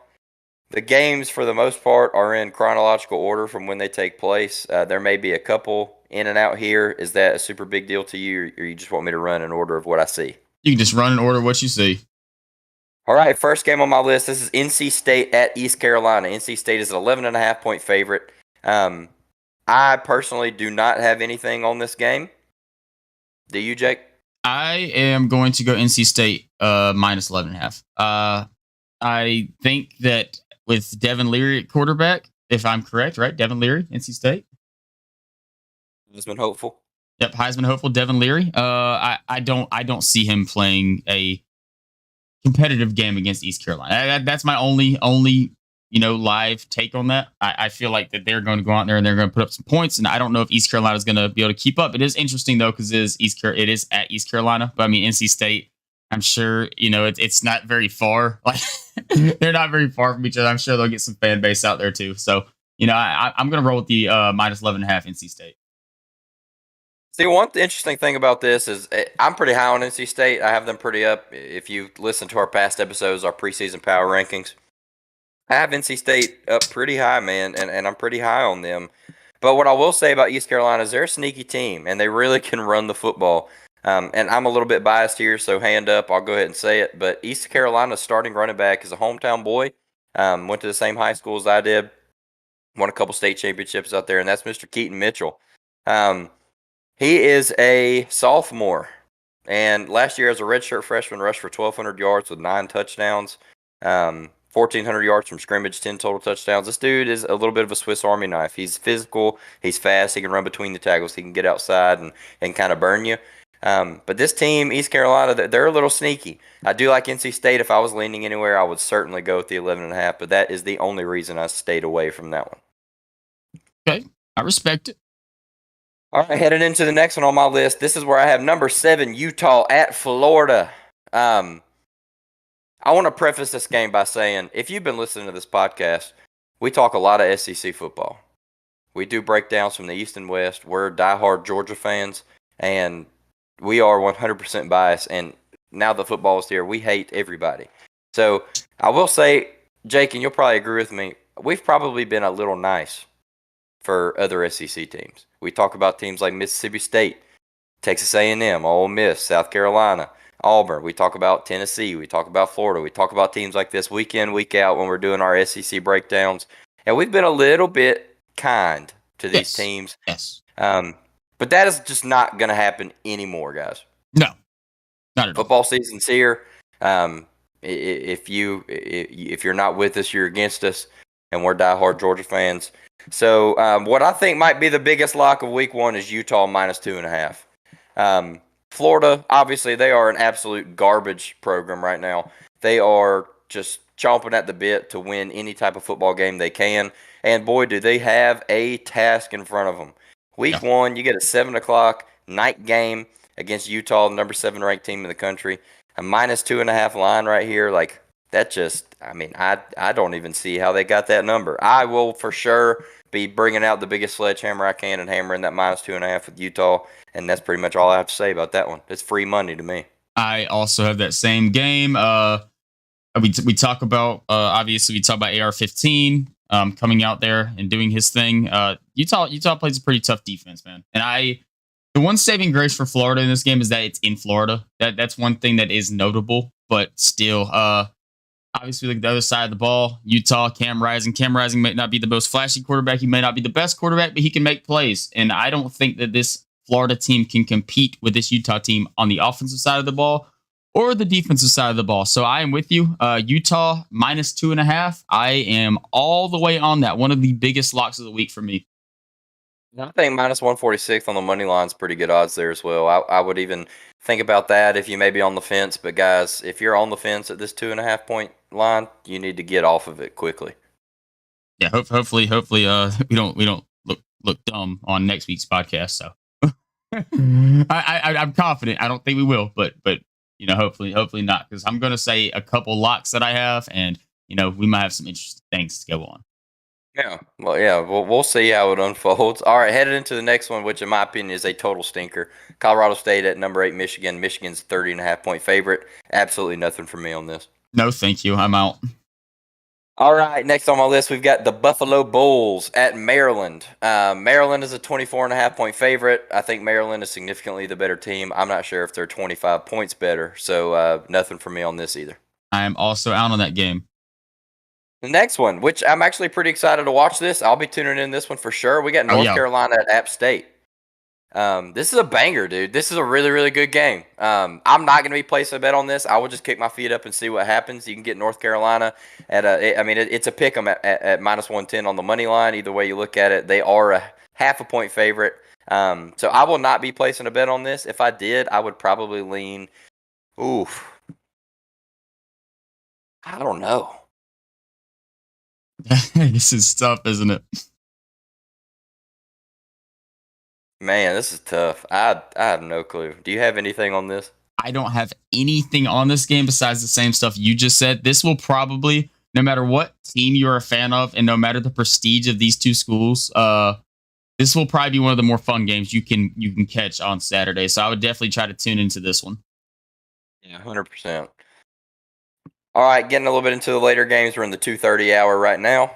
The games, for the most part, are in chronological order from when they take place. There may be a couple in and out here. Is that a super big deal to you, or you just want me to run in order of what I see? You can just run in order of what you see. All right, first game on my list. This is NC State at East Carolina. NC State is an 11.5-point favorite. I personally do not have anything on this game. Do you, Jake? I am going to go NC State minus 11.5. I think that with Devin Leary at quarterback, if I'm correct, right? Devin Leary, NC State. Heisman hopeful. Yep, Heisman hopeful Devin Leary. I don't see him playing a competitive game against East Carolina. That's my only live take on that. I feel like that they're going to go out there and they're going to put up some points, and I don't know if East Carolina is going to be able to keep up. It is interesting though because it is at East Carolina, but I mean NC State. I'm sure it's not very far. Like they're not very far from each other. I'm sure they'll get some fan base out there too. So I'm going to roll with the minus 11.5 NC State. See, one interesting thing about this is I'm pretty high on NC State. I have them pretty up. If you listen to our past episodes, our preseason power rankings, I have NC State up pretty high, man, and I'm pretty high on them. But what I will say about East Carolina is they're a sneaky team, and they really can run the football. And I'm a little bit biased here, so hand up, I'll go ahead and say it. But East Carolina's starting running back is a hometown boy. Went to the same high school as I did. Won a couple state championships out there, and that's Mr. Keaton Mitchell. He is a sophomore, and last year as a redshirt freshman rushed for 1,200 yards with 9 touchdowns, 1,400 yards from scrimmage, 10 total touchdowns. This dude is a little bit of a Swiss Army knife. He's physical, he's fast, he can run between the tackles, he can get outside and kind of burn you. But this team, East Carolina, they're a little sneaky. I do like NC State. If I was leaning anywhere, I would certainly go with the 11.5, but that is the only reason I stayed away from that one. Okay, I respect it. All right, heading into the next one on my list. This is where I have number 7, Utah at Florida. I want to preface this game by saying, if you've been listening to this podcast, we talk a lot of SEC football. We do breakdowns from the East and West. We're diehard Georgia fans, and we are 100% biased. And now the football is here, we hate everybody. So I will say, Jake, and you'll probably agree with me, we've probably been a little nice for other SEC teams. We talk about teams like Mississippi State, Texas A&M, Ole Miss, South Carolina, Auburn. We talk about Tennessee. We talk about Florida. We talk about teams like this week in, week out when we're doing our SEC breakdowns. And we've been a little bit kind to these teams. Yes. But that is just not going to happen anymore, guys. No, not at all. Football season's here. If you're not with us, you're against us, and we're diehard Georgia fans. So what I think might be the biggest lock of week 1 is Utah minus 2.5. Florida, obviously, they are an absolute garbage program right now. They are just chomping at the bit to win any type of football game they can. And boy, do they have a task in front of them. Week 1, you get a 7 o'clock night game against Utah, the number 7 ranked team in the country. A minus 2.5 line right here, like that just, I mean, I don't even see how they got that number. I will for sure be bringing out the biggest sledgehammer I can and hammering that minus 2.5 with Utah, and that's pretty much all I have to say about that one. It's free money to me. I also have that same game. We talk about obviously we talk about AR-15 coming out there and doing his thing. Utah plays a pretty tough defense, man. And the one saving grace for Florida in this game is that it's in Florida. That's one thing that is notable, but still, obviously, like the other side of the ball, Utah, Cam Rising. Cam Rising may not be the most flashy quarterback. He may not be the best quarterback, but he can make plays. And I don't think that this Florida team can compete with this Utah team on the offensive side of the ball or the defensive side of the ball. So I am with you. Utah -2.5. I am all the way on that. One of the biggest locks of the week for me. I think -146 on the money line is pretty good odds there as well. I would even think about that if you may be on the fence. But guys, if you're on the fence at this 2.5 point line, you need to get off of it quickly. Yeah, hopefully, we don't look dumb on next week's podcast. So I'm confident. I don't think we will, but hopefully not, because I'm gonna say a couple locks that I have, and we might have some interesting things to go on. Yeah, well, yeah, we'll see how it unfolds. All right, headed into the next one, which in my opinion is a total stinker. Colorado State at number 8, Michigan. Michigan's 30.5 point favorite. Absolutely nothing for me on this. No, thank you. I'm out. All right, next on my list, we've got the Buffalo Bulls at Maryland. Maryland is a 24.5 point favorite. I think Maryland is significantly the better team. I'm not sure if they're 25 points better, so nothing for me on this either. I am also out on that game. The next one, which I'm actually pretty excited to watch this. I'll be tuning in this one for sure. We got North Carolina at App State. This is a banger, dude. This is a really, really good game. I'm not going to be placing a bet on this. I will just kick my feet up and see what happens. You can get North Carolina at it's a pick 'em at -110 on the money line. Either way you look at it, they are a half a point favorite. So I will not be placing a bet on this. If I did, I would probably lean. Oof. I don't know. This is tough, isn't it? Man, this is tough. I have no clue. Do you have anything on this? I don't have anything on this game besides the same stuff you just said. This will probably, no matter what team you're a fan of, and no matter the prestige of these two schools, this will probably be one of the more fun games you can catch on Saturday. So I would definitely try to tune into this one. Yeah, 100%. All right, getting a little bit into the later games. We're in the 2:30 hour right now.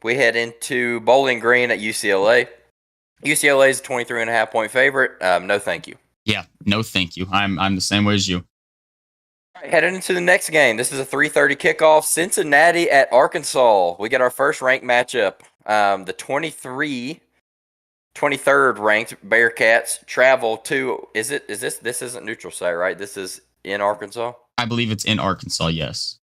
We head into Bowling Green at UCLA. UCLA is a 23.5 point favorite. No, thank you. Yeah, no, thank you. I'm the same way as you. All right, heading into the next game. This is a 3:30 kickoff. Cincinnati at Arkansas. We get our first ranked matchup. The 23rd ranked Bearcats travel to. This isn't neutral site, right? This is in Arkansas. I believe it's in Arkansas, yes.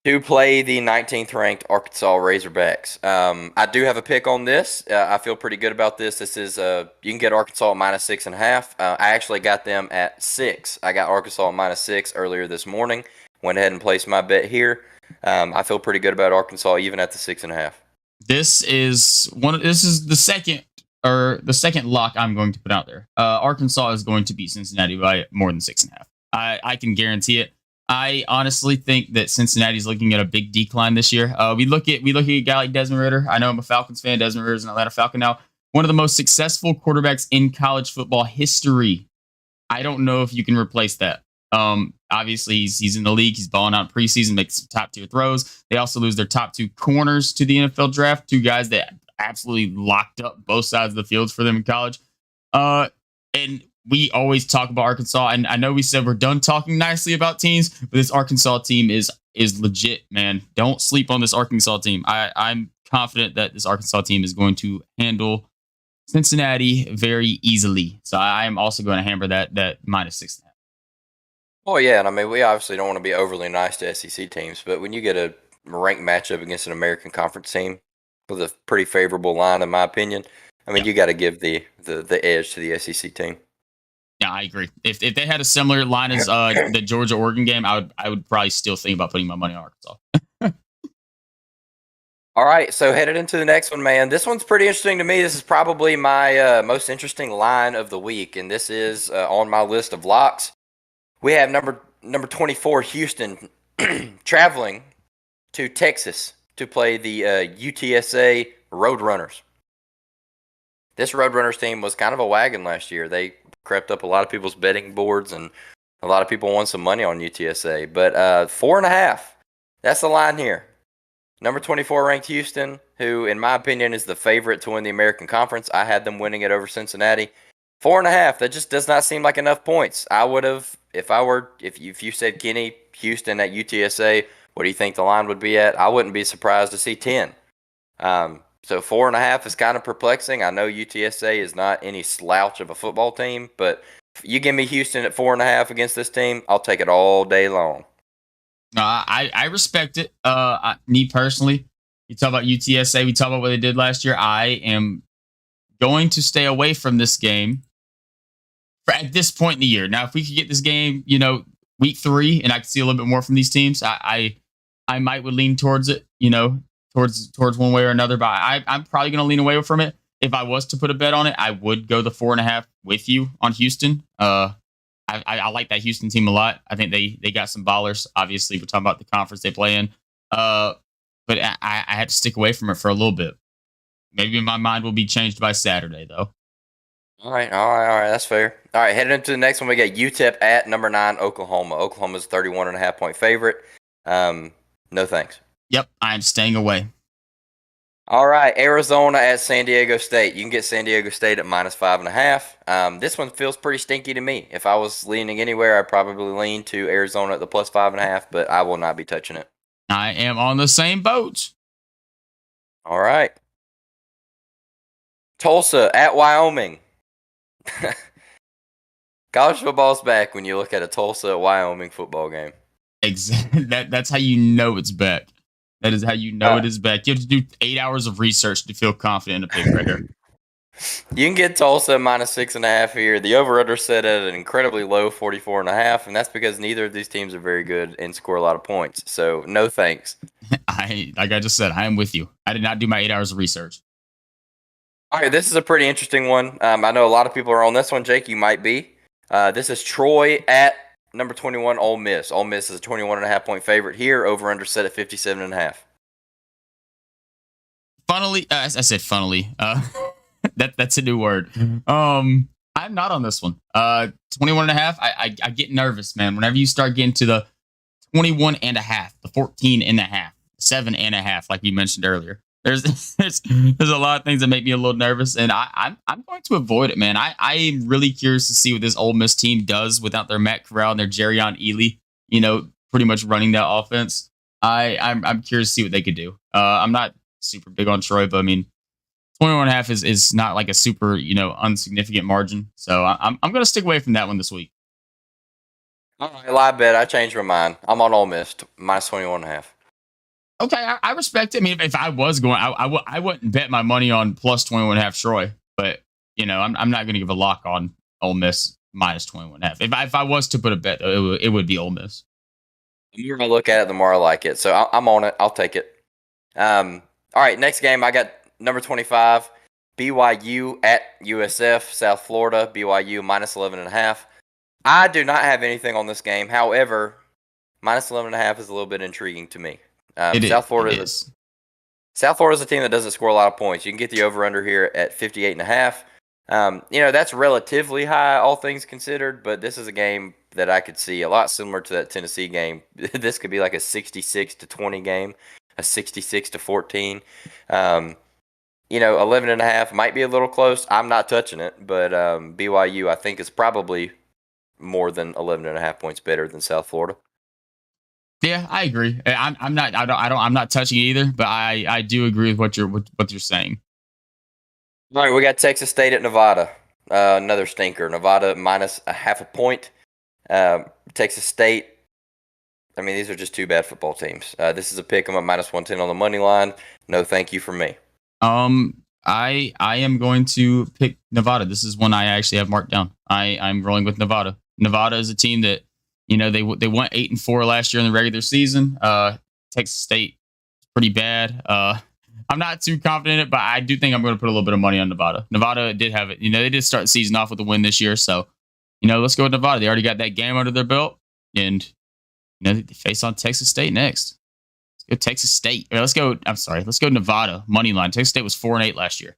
To play the 19th ranked Arkansas Razorbacks. I do have a pick on this. I feel pretty good about this. This is you can get Arkansas at -6.5. I actually got them at 6. I got Arkansas at -6 earlier this morning. Went ahead and placed my bet here. I feel pretty good about Arkansas even at the 6.5. This is the second lock I'm going to put out there. Arkansas is going to beat Cincinnati by more than 6.5. I can guarantee it. I honestly think that Cincinnati's looking at a big decline this year. We look at a guy like Desmond Ridder. I know I'm a Falcons fan. Desmond Ridder's an Atlanta Falcon now. One of the most successful quarterbacks in college football history. I don't know if you can replace that. Obviously, he's in the league. He's balling out in preseason, makes some top tier throws. They also lose their top 2 corners to the NFL draft. 2 guys that absolutely locked up both sides of the fields for them in college. And we always talk about Arkansas, and I know we said we're done talking nicely about teams, but this Arkansas team is legit, man. Don't sleep on this Arkansas team. I'm confident that this Arkansas team is going to handle Cincinnati very easily. So I am also going to hammer that -6.5. Oh yeah, and I mean we obviously don't want to be overly nice to SEC teams, but when you get a ranked matchup against an American Conference team with a pretty favorable line, in my opinion, I mean you got to give the edge to the SEC team. Yeah, I agree. If they had a similar line as the Georgia Oregon game, I would probably still think about putting my money on Arkansas. All right, so headed into the next one, man. This one's pretty interesting to me. This is probably my most interesting line of the week, and this is on my list of locks. We have number 24 Houston traveling to Texas to play the UTSA Roadrunners. This Roadrunners team was kind of a wagon last year. They crept up a lot of people's betting boards, and A lot of people won some money on UTSA, but 4.5. That's the line here. Number 24 ranked Houston, who in my opinion is the favorite to win the American Conference. I had them winning it over Cincinnati. 4.5. That just does not seem like enough points. I would have, if you said Kenny Houston at UTSA, what do you think the line would be at? I wouldn't be surprised to see 10. So 4.5 is kind of perplexing. I know UTSA is not any slouch of a football team, but if you give me Houston at 4.5 against this team, I'll take it all day long. No, I respect it. Me personally, you talk about UTSA, we talk about what they did last year. I am going to stay away from this game at this point in the year. Now, if we could get this game, week 3, and I could see a little bit more from these teams, I might would lean towards it, towards one way or another. But I'm probably going to lean away from it. If I was to put a bet on it, I would go the 4.5 with you on Houston. I like that Houston team a lot. I think they got some ballers. Obviously, we're talking about the conference they play in. But I had to stick away from it for a little bit. Maybe my mind will be changed by Saturday, though. All right. That's fair. All right, heading into the next one, we got UTEP at number 9, Oklahoma. Oklahoma's 31.5-point favorite. No thanks. Yep, I'm staying away. All right, Arizona at San Diego State. You can get San Diego State at -5.5. This one feels pretty stinky to me. If I was leaning anywhere, I'd probably lean to Arizona at the +5.5, but I will not be touching it. I am on the same boat. All right. Tulsa at Wyoming. College football's back when you look at a Tulsa at Wyoming football game. Exactly. That's how you know it's back. That is how you know it is back. You have to do 8 hours of research to feel confident in a pick right here. You can get Tulsa at -6.5 here. The over/under set at an incredibly low 44.5, and that's because neither of these teams are very good and score a lot of points. So no thanks. Like I just said, I am with you. I did not do my 8 hours of research. All right, this is a pretty interesting one. I know a lot of people are on this one. Jake, you might be. This is Troy at number 21, Ole Miss. Ole Miss is a 21.5-point favorite here. Over/under set at 57.5. Funnily, I said funnily. That's a new word. I'm not on this one. 21.5. I get nervous, man. Whenever you start getting to the 21.5, the 14.5, 7.5, like you mentioned earlier, there's a lot of things that make me a little nervous, and I'm going to avoid it, man. I am really curious to see what this Ole Miss team does without their Matt Corral and their Jerrion Ely, pretty much running that offense. I'm curious to see what they could do. I'm not super big on Troy, but I mean, 21.5 is not like a super, unsignificant margin. So I'm going to stick away from that one this week. All right, lie bet. I changed my mind. I'm on Ole Miss -21.5. Okay, I respect it. I mean, if I was going, I wouldn't bet my money on +21.5 Troy, but I'm not going to give a lock on Ole Miss -21.5. If I was to put a bet, though, it would be Ole Miss. The more I look at it, the more I like it. So I'm on it. I'll take it. All right, next game I got number 25, BYU at USF, South Florida. BYU -11.5. I do not have anything on this game. However, -11.5 is a little bit intriguing to me. South Florida is a team that doesn't score a lot of points. You can get the over/under here at 58.5. That's relatively high, all things considered, but this is a game that I could see a lot similar to that Tennessee game. This could be like a 66-20 game, a 66-14. 11.5 might be a little close. I'm not touching it, but BYU I think is probably more than 11.5 points better than South Florida. Yeah, I agree. I'm not touching it either, but I do agree with what you're saying. All right, we got Texas State at Nevada. Another stinker. Nevada -0.5 point. Texas State. I mean, these are just two bad football teams. This is a pick 'em at -110 on the money line. No, thank you from me. I am going to pick Nevada. This is one I actually have marked down. I'm rolling with Nevada. Nevada is a team that they went 8-4 last year in the regular season. Texas State is pretty bad. I'm not too confident in it, but I do think I'm going to put a little bit of money on Nevada. Nevada did have it. They did start the season off with a win this year, so let's go with Nevada. They already got that game under their belt, and they face on Texas State next. Let's go Texas State. Let's go Nevada money line. Texas State was 4-8 last year.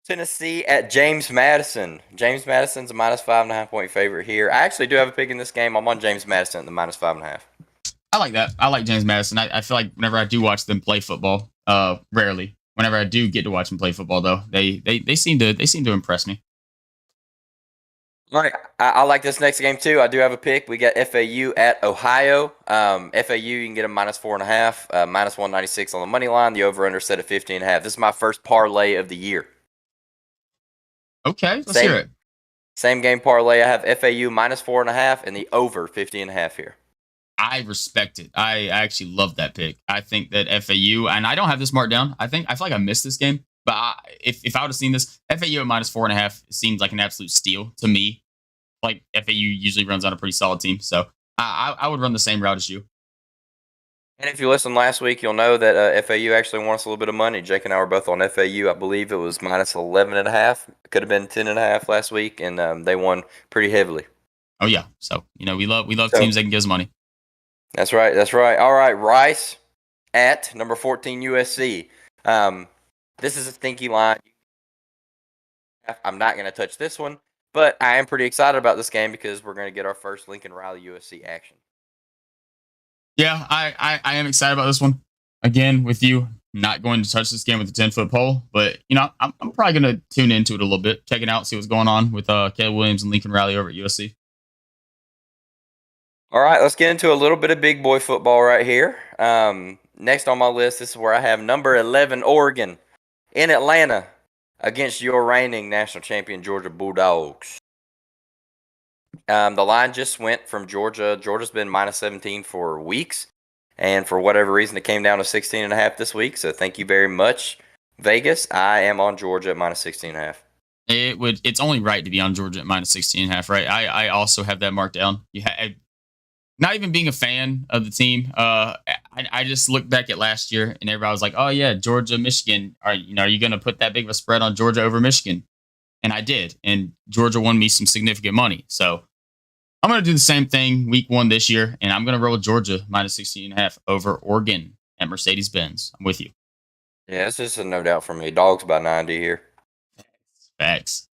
Tennessee at James Madison. James Madison's a minus 5.5 point favorite here. I actually do have a pick in this game. I'm on James Madison at the minus 5.5. I like that. I like James Madison. I feel like whenever I do watch them play football, rarely. Whenever I do get to watch them play football, though, they seem to impress me. All right, I like this next game too. I do have a pick. We got FAU at Ohio. FAU, you can get a minus 4.5, minus 196 on the money line. The over under set at 50.5. This is my first parlay of the year. Okay, let's hear Same it. same game parlay. I have FAU minus 4.5 and the over 50.5 here. I respect it. I actually love that pick. I think that FAU, and I don't have this marked down. I feel like I missed this game, but if I would have seen this, FAU at minus 4.5 seems like an absolute steal to me. Like FAU usually runs on a pretty solid team, so I would run the same route as you. And if you listened last week, you'll know that FAU actually won us a little bit of money. Jake and I were both on FAU. I believe it was minus 11.5. It could have been 10.5 last week, and they won pretty heavily. Oh yeah, so we love So teams that can give us money. that's right. That's right. All right, Rice at number 14 USC. This is a stinky line. I'm not going to touch this one, but I am pretty excited about this game because we're going to get our first Lincoln Riley USC action. Yeah, I am excited about this one. Again, with you, not going to touch this game with a 10-foot pole, but I'm probably going to tune into it a little bit, check it out, see what's going on with Caleb Williams and Lincoln Riley over at USC. All right, let's get into a little bit of big boy football right here. Next on my list, this is where I have number 11 Oregon in Atlanta against your reigning national champion Georgia Bulldogs. The line just went from Georgia. Georgia's been minus 17 for weeks, and for whatever reason, it came down to 16.5 this week. So thank you very much, Vegas. I am on Georgia at minus 16.5. It's only right to be on Georgia at minus 16.5, right? I also have that marked down. Not even being a fan of the team, I just looked back at last year and everybody was like, "Oh yeah, Georgia, Michigan. Are you going to put that big of a spread on Georgia over Michigan?" And I did, and Georgia won me some significant money. So I'm going to do the same thing week 1 this year, and I'm going to roll Georgia minus 16.5 over Oregon at Mercedes-Benz. I'm with you. Yeah, it's just a no doubt for me. Dogs by 90 here. Facts.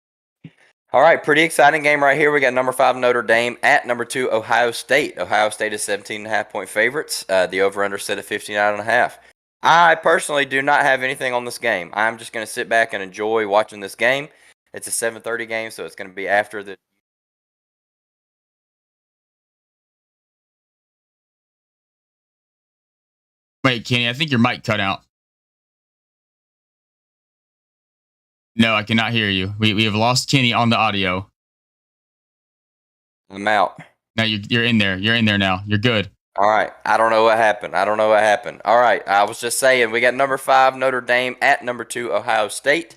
All right, pretty exciting game right here. We got number 5 Notre Dame at number 2 Ohio State. Ohio State is 17.5 point favorites. The over/under set at 59.5. I personally do not have anything on this game. I'm just going to sit back and enjoy watching this game. It's a 7:30 game, so it's going to be after the. Wait, Kenny, I think your mic cut out. No, I cannot hear you. We have lost Kenny on the audio. I'm out. No, you're in there. You're in there now. You're good. All right. I don't know what happened. All right. I was just saying we got number 5 Notre Dame at number 2 Ohio State.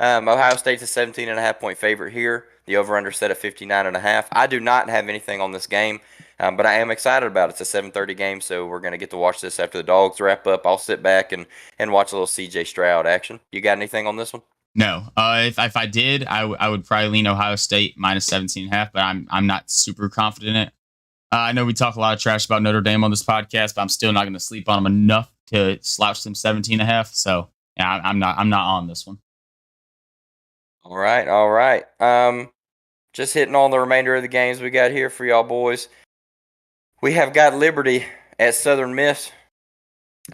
Ohio State's a 17.5 point favorite here. The over/under set at 59.5. I do not have anything on this game, but I am excited about it. It's a 7:30 game, so we're going to get to watch this after the Dogs wrap up. I'll sit back and watch a little CJ Stroud action. You got anything on this one? No. If I did, I would probably lean Ohio State minus 17.5, but I'm not super confident in it. I know we talk a lot of trash about Notre Dame on this podcast, but I'm still not going to sleep on them enough to slouch them 17.5. So yeah, I'm not on this one. All right. All right. Just hitting on the remainder of the games we got here for y'all boys. We have got Liberty at Southern Miss.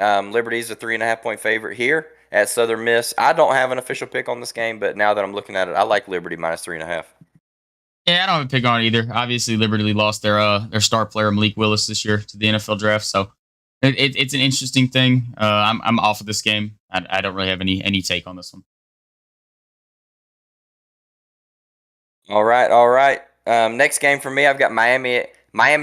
Liberty's a 3.5 point favorite here at Southern Miss. I don't have an official pick on this game, but now that I'm looking at it, I like Liberty minus 3.5. Yeah, I don't have a pick on it either. Obviously, Liberty lost their star player Malik Willis this year to the NFL draft, so it's an interesting thing. I'm off of this game. I don't really have any take on this one. All right, all right. Next game for me, I've got Miami,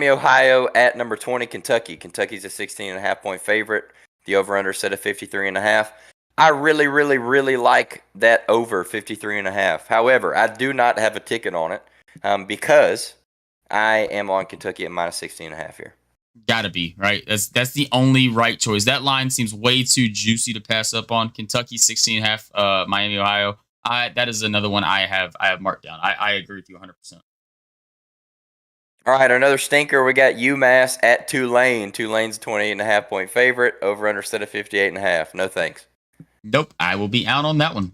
Ohio at number 20, Kentucky. Kentucky's a 16.5 point favorite. The over/under set at 53.5. I really, really, really like that over 53.5. However, I do not have a ticket on it because I am on Kentucky at minus 16.5 here. Gotta be right. That's the only right choice. That line seems way too juicy to pass up on. Kentucky 16.5. Miami, Ohio. That is another one I have marked down. I agree with you 100%. All right, another stinker. We got UMass at Tulane. Tulane's a 28.5 point favorite. Over/under set of 58.5. No thanks. Nope, I will be out on that one.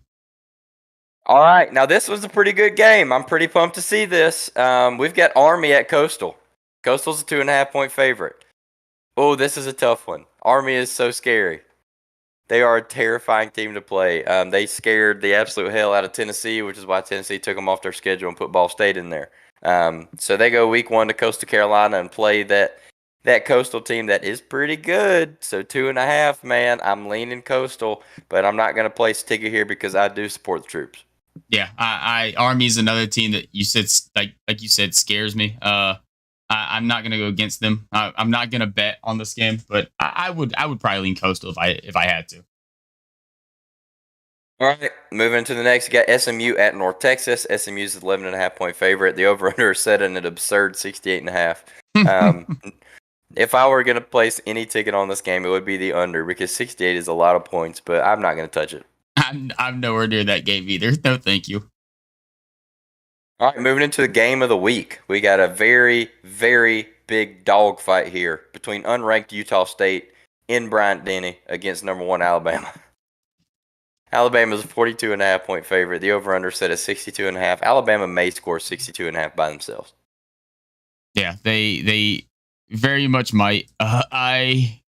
All right, now this was a pretty good game. I'm pretty pumped to see this. We've got Army at Coastal. Coastal's a 2.5 point favorite. Oh, this is a tough one. Army is so scary. They are a terrifying team to play. They scared the absolute hell out of Tennessee, which is why Tennessee took them off their schedule and put Ball State in there. So they go week 1 to Coastal Carolina and play that Coastal team that is pretty good. So 2.5, man. I'm leaning Coastal, but I'm not going to place a ticket here because I do support the troops. Yeah, I Army's another team that you said like you said scares me. I'm not gonna go against them. I'm not gonna bet on this game, but I would probably lean Coastal if I had to. All right, moving into the next, you got SMU at North Texas. SMU's 11.5 point favorite. The over/under is set at an absurd 68.5. Um, if I were going to place any ticket on this game, it would be the under because 68 is a lot of points, but I'm not going to touch it. I'm nowhere near that game either. No, thank you. All right, moving into the game of the week. We got a very, very big dogfight here between unranked Utah State in Bryant-Denny against number 1 Alabama. Alabama's a 42.5 point favorite. The over/under set at 62.5. Alabama may score 62.5 by themselves. Yeah, they very much might. I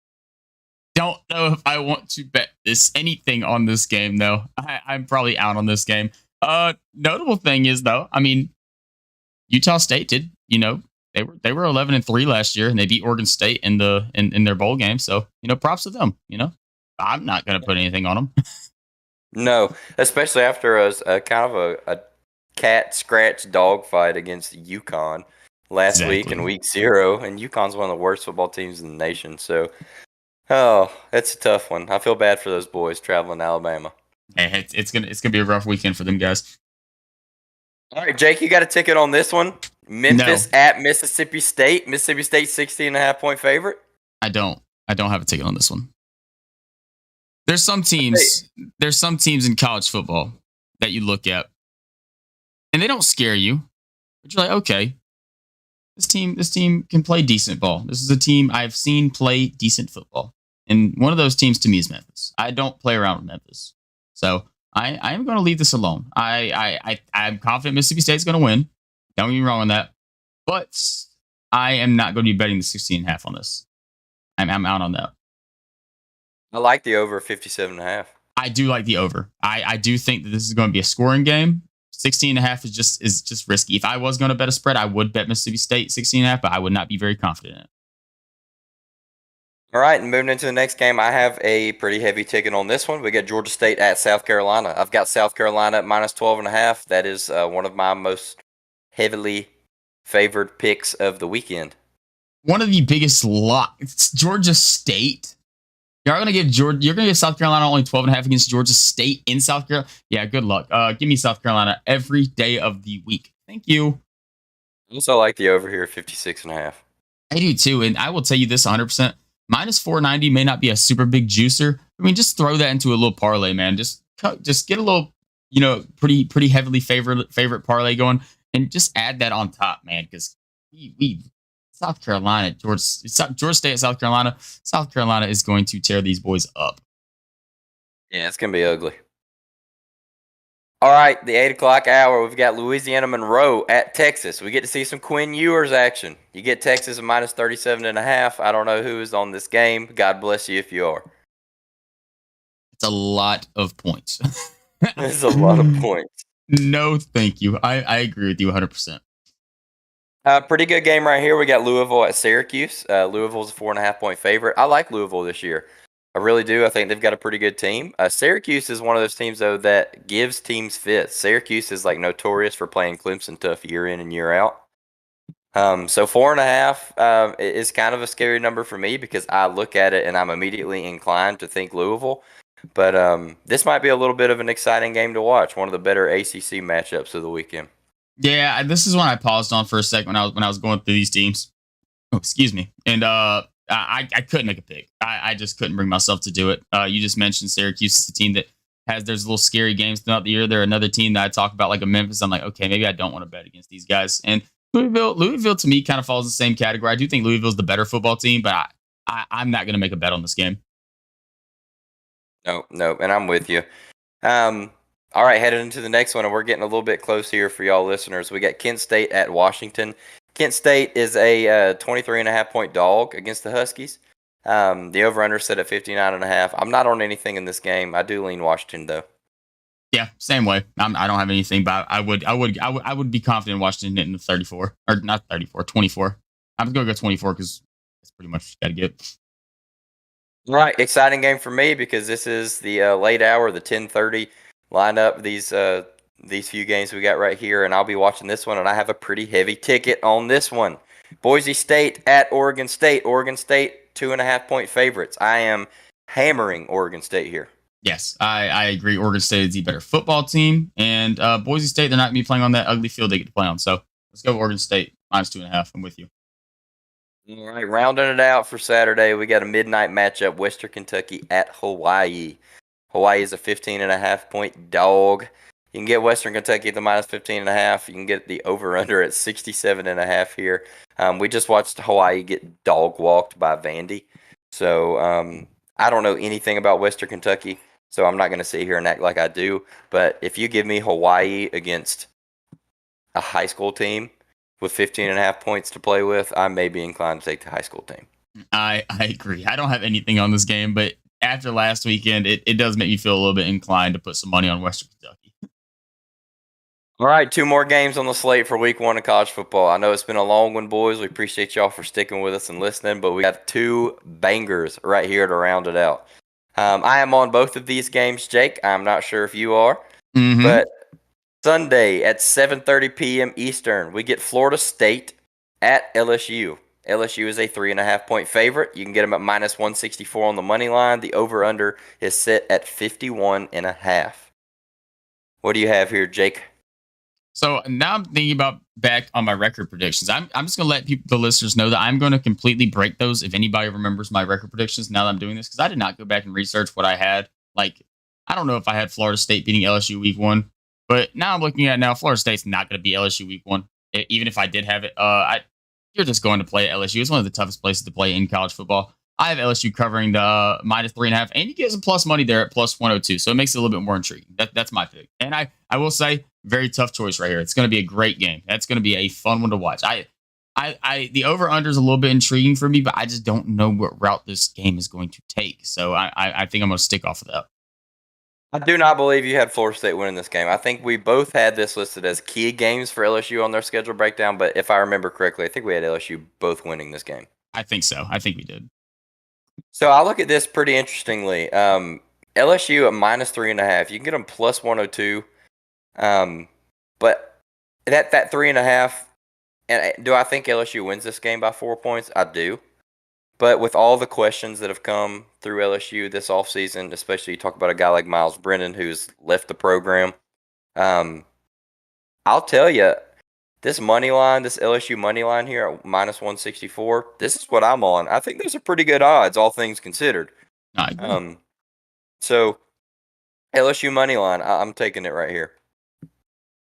don't know if I want to bet anything on this game though. I'm probably out on this game. Notable thing is though, I mean, Utah State did, they were 11-3 last year, and they beat Oregon State in their bowl game. So props to them. I'm not gonna put anything on them. No, especially after a kind of a cat scratch dogfight against UConn last week in week 0, and UConn's one of the worst football teams in the nation. So, that's a tough one. I feel bad for those boys traveling to Alabama. Hey, it's gonna be a rough weekend for them guys. All right, Jake, you got a ticket on this one? Memphis No. at Mississippi State. Mississippi State 16.5 point favorite. I don't have a ticket on this one. There's some teams. There's some teams in college football that you look at, and they don't scare you. But you're like, okay, this team can play decent ball. This is a team I've seen play decent football, and one of those teams to me is Memphis. I don't play around with Memphis, so I am going to leave this alone. I'm confident Mississippi State's going to win. Don't get me wrong on that, but I am not going to be betting the 16.5 on this. I'm out on that. I like the over 57.5. I do like the over. I do think that this is going to be a scoring game. 16.5 is just risky. If I was going to bet a spread, I would bet Mississippi State 16.5, but I would not be very confident in it. All right, and moving into the next game, I have a pretty heavy ticket on this one. We got Georgia State at South Carolina. I've got South Carolina at minus 12.5. That is one of my most heavily favored picks of the weekend. One of the biggest locks. Georgia State. You're gonna give South Carolina only 12.5 against Georgia State in South Carolina. Yeah, good luck. Give me South Carolina every day of the week. Thank you. I also like the over here, 56.5. I do too, and I will tell you this 100%. Minus 490 may not be a super big juicer. I mean, just throw that into a little parlay, man. Just get a little, pretty heavily favorite parlay going, and just add that on top, man. Because we South Carolina, Georgia State, South Carolina. South Carolina is going to tear these boys up. Yeah, it's going to be ugly. All right, the 8 o'clock hour, we've got Louisiana Monroe at Texas. We get to see some Quinn Ewers action. You get Texas at minus 37.5. I don't know who is on this game. God bless you if you are. It's a lot of points. It's a lot of points. No, thank you. I agree with you 100%. Pretty good game right here. We got Louisville at Syracuse. Louisville's a 4.5 point favorite. I like Louisville this year. I really do. I think they've got a pretty good team. Syracuse is one of those teams, though, that gives teams fits. Syracuse is like notorious for playing Clemson tough year in and year out. So 4.5 is kind of a scary number for me because I look at it and I'm immediately inclined to think Louisville. But this might be a little bit of an exciting game to watch. One of the better ACC matchups of the weekend. Yeah, this is when I paused on for a second when I was going through these teams. Oh, excuse me. And I couldn't make a pick. I just couldn't bring myself to do it. You just mentioned Syracuse is the team that there's little scary games throughout the year. They're another team that I talk about, like a Memphis. I'm like, okay, maybe I don't want to bet against these guys. And Louisville to me kind of falls in the same category. I do think Louisville's the better football team, but I'm not going to make a bet on this game. No, and I'm with you. All right, headed into the next one, and we're getting a little bit close here for y'all listeners. We got Kent State at Washington. Kent State is a 23.5 point dog against the Huskies. The over/under set at 59.5. I'm not on anything in this game. I do lean Washington though. Yeah, same way. I don't have anything, but I would be confident in Washington hitting the 34 or not 34, 24. I'm gonna go 24 because that's pretty much what you got to get. Right, exciting game for me because this is the late hour, the 10:30 lineup. These few games we got right here, and I'll be watching this one, and I have a pretty heavy ticket on this one. Boise State at Oregon State. Oregon State 2.5 point favorites. I am hammering Oregon State here. Yes, I agree. Oregon State is the better football team, and Boise State, they're not going to be playing on that ugly field they get to play on. So let's go Oregon State -2.5. I'm with you. All right, rounding it out for Saturday, we got a midnight matchup: Western Kentucky at Hawaii. Hawaii is a 15.5 point dog. You can get Western Kentucky at the -15.5. You can get the over/under at 67.5 here. We just watched Hawaii get dog walked by Vandy, so I don't know anything about Western Kentucky, so I'm not going to sit here and act like I do. But if you give me Hawaii against a high school team with 15.5 points to play with, I may be inclined to take the high school team. I agree. I don't have anything on this game, but after last weekend, it does make me feel a little bit inclined to put some money on Western Kentucky. All right, two more games on the slate for week 1 of college football. I know it's been a long one, boys. We appreciate y'all for sticking with us and listening, but we got two bangers right here to round it out. I am on both of these games, Jake. I'm not sure if you are, but Sunday at 7:30 p.m. Eastern, we get Florida State at LSU. LSU is a 3.5 point favorite. You can get them at -164 on the money line. The over/under is set at 51.5. What do you have here, Jake? So now I'm thinking about back on my record predictions. I'm just gonna let the listeners know that I'm going to completely break those. If anybody remembers my record predictions, now that I'm doing this, because I did not go back and research what I had. Like, I don't know if I had Florida State beating LSU week 1, but now I'm looking at now Florida State's not going to beat LSU week 1. Even if I did have it, you're just going to play at LSU. It's one of the toughest places to play in college football. I have LSU covering the -3.5, and you get some plus money there at +102. So it makes it a little bit more intriguing. That's my pick. And I will say, very tough choice right here. It's going to be a great game. That's going to be a fun one to watch. The over/under is a little bit intriguing for me, but I just don't know what route this game is going to take. So I think I'm going to stick off of that. I do not believe you had Florida State winning this game. I think we both had this listed as key games for LSU on their schedule breakdown, but if I remember correctly, I think we had LSU both winning this game. I think so. I think we did. So I look at this pretty interestingly. LSU at -3.5. You can get them +102. But that 3.5, and do I think LSU wins this game by 4 points? I do. But with all the questions that have come through LSU this offseason, especially you talk about a guy like Miles Brennan who's left the program, I'll tell you, this money line, this LSU money line here at -164, this is what I'm on. I think those are pretty good odds, all things considered. I agree. So LSU money line, I'm taking it right here.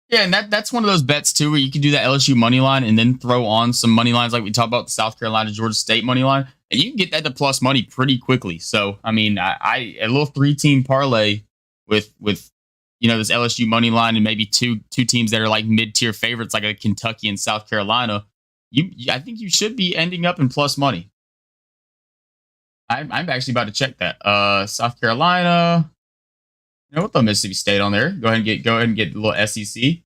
Yeah, and that's one of those bets too, where you can do that LSU money line and then throw on some money lines like we talked about the South Carolina Georgia State money line, and you can get that to plus money pretty quickly. So I mean, I a little 3-team parlay with this LSU money line and maybe two teams that are like mid-tier favorites like a Kentucky and South Carolina. I think you should be ending up in plus money. I'm actually about to check that. South Carolina. What the Mississippi State on there? Go ahead and get a little SEC.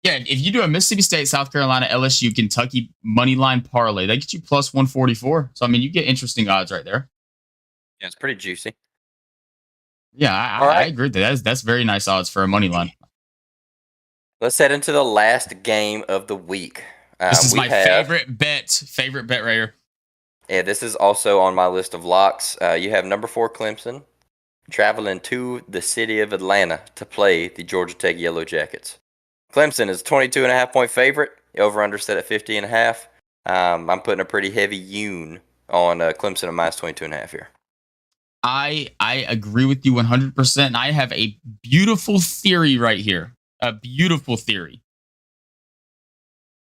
Yeah, if you do a Mississippi State, South Carolina, LSU, Kentucky money line parlay, that gets you +144. So I mean, you get interesting odds right there. Yeah, it's pretty juicy. Yeah, I agree with that. That's very nice odds for a money line. Let's head into the last game of the week. This is my favorite bet right here. Yeah, this is also on my list of locks. You have number 4 Clemson traveling to the city of Atlanta to play the Georgia Tech Yellow Jackets. Clemson is a 22.5 point favorite. Over/under set at 50.5. I'm putting a pretty heavy yoon on Clemson at -22.5 here. I agree with you 100%. And I have a beautiful theory right here. A beautiful theory.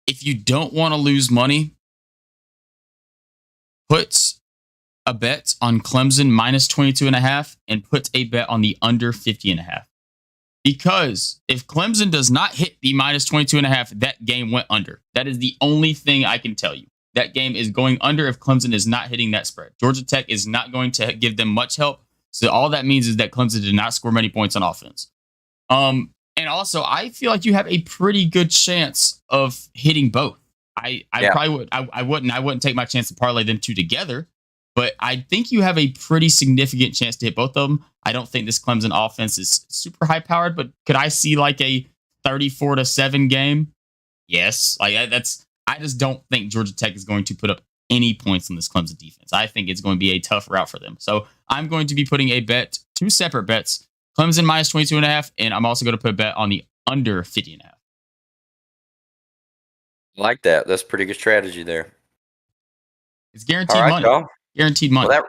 If you don't want to lose money, put a bet on Clemson -22.5 and put a bet on the under 50.5. Because if Clemson does not hit the minus 22.5, that game went under. That is the only thing I can tell you. That game is going under if Clemson is not hitting that spread. Georgia Tech is not going to give them much help. So all that means is that Clemson did not score many points on offense. And also, I feel like you have a pretty good chance of hitting both. I probably would. I wouldn't take my chance to parlay them two together, but I think you have a pretty significant chance to hit both of them. I don't think this Clemson offense is super high powered, but could I see like a 34-7 game? Yes. I just don't think Georgia Tech is going to put up any points on this Clemson defense. I think it's going to be a tough route for them. So I'm going to be putting a bet, two separate bets, Clemson minus 22.5, and I'm also going to put a bet on the under 50.5. Like that. That's pretty good strategy there. It's guaranteed money. Y'all. Guaranteed money. Well,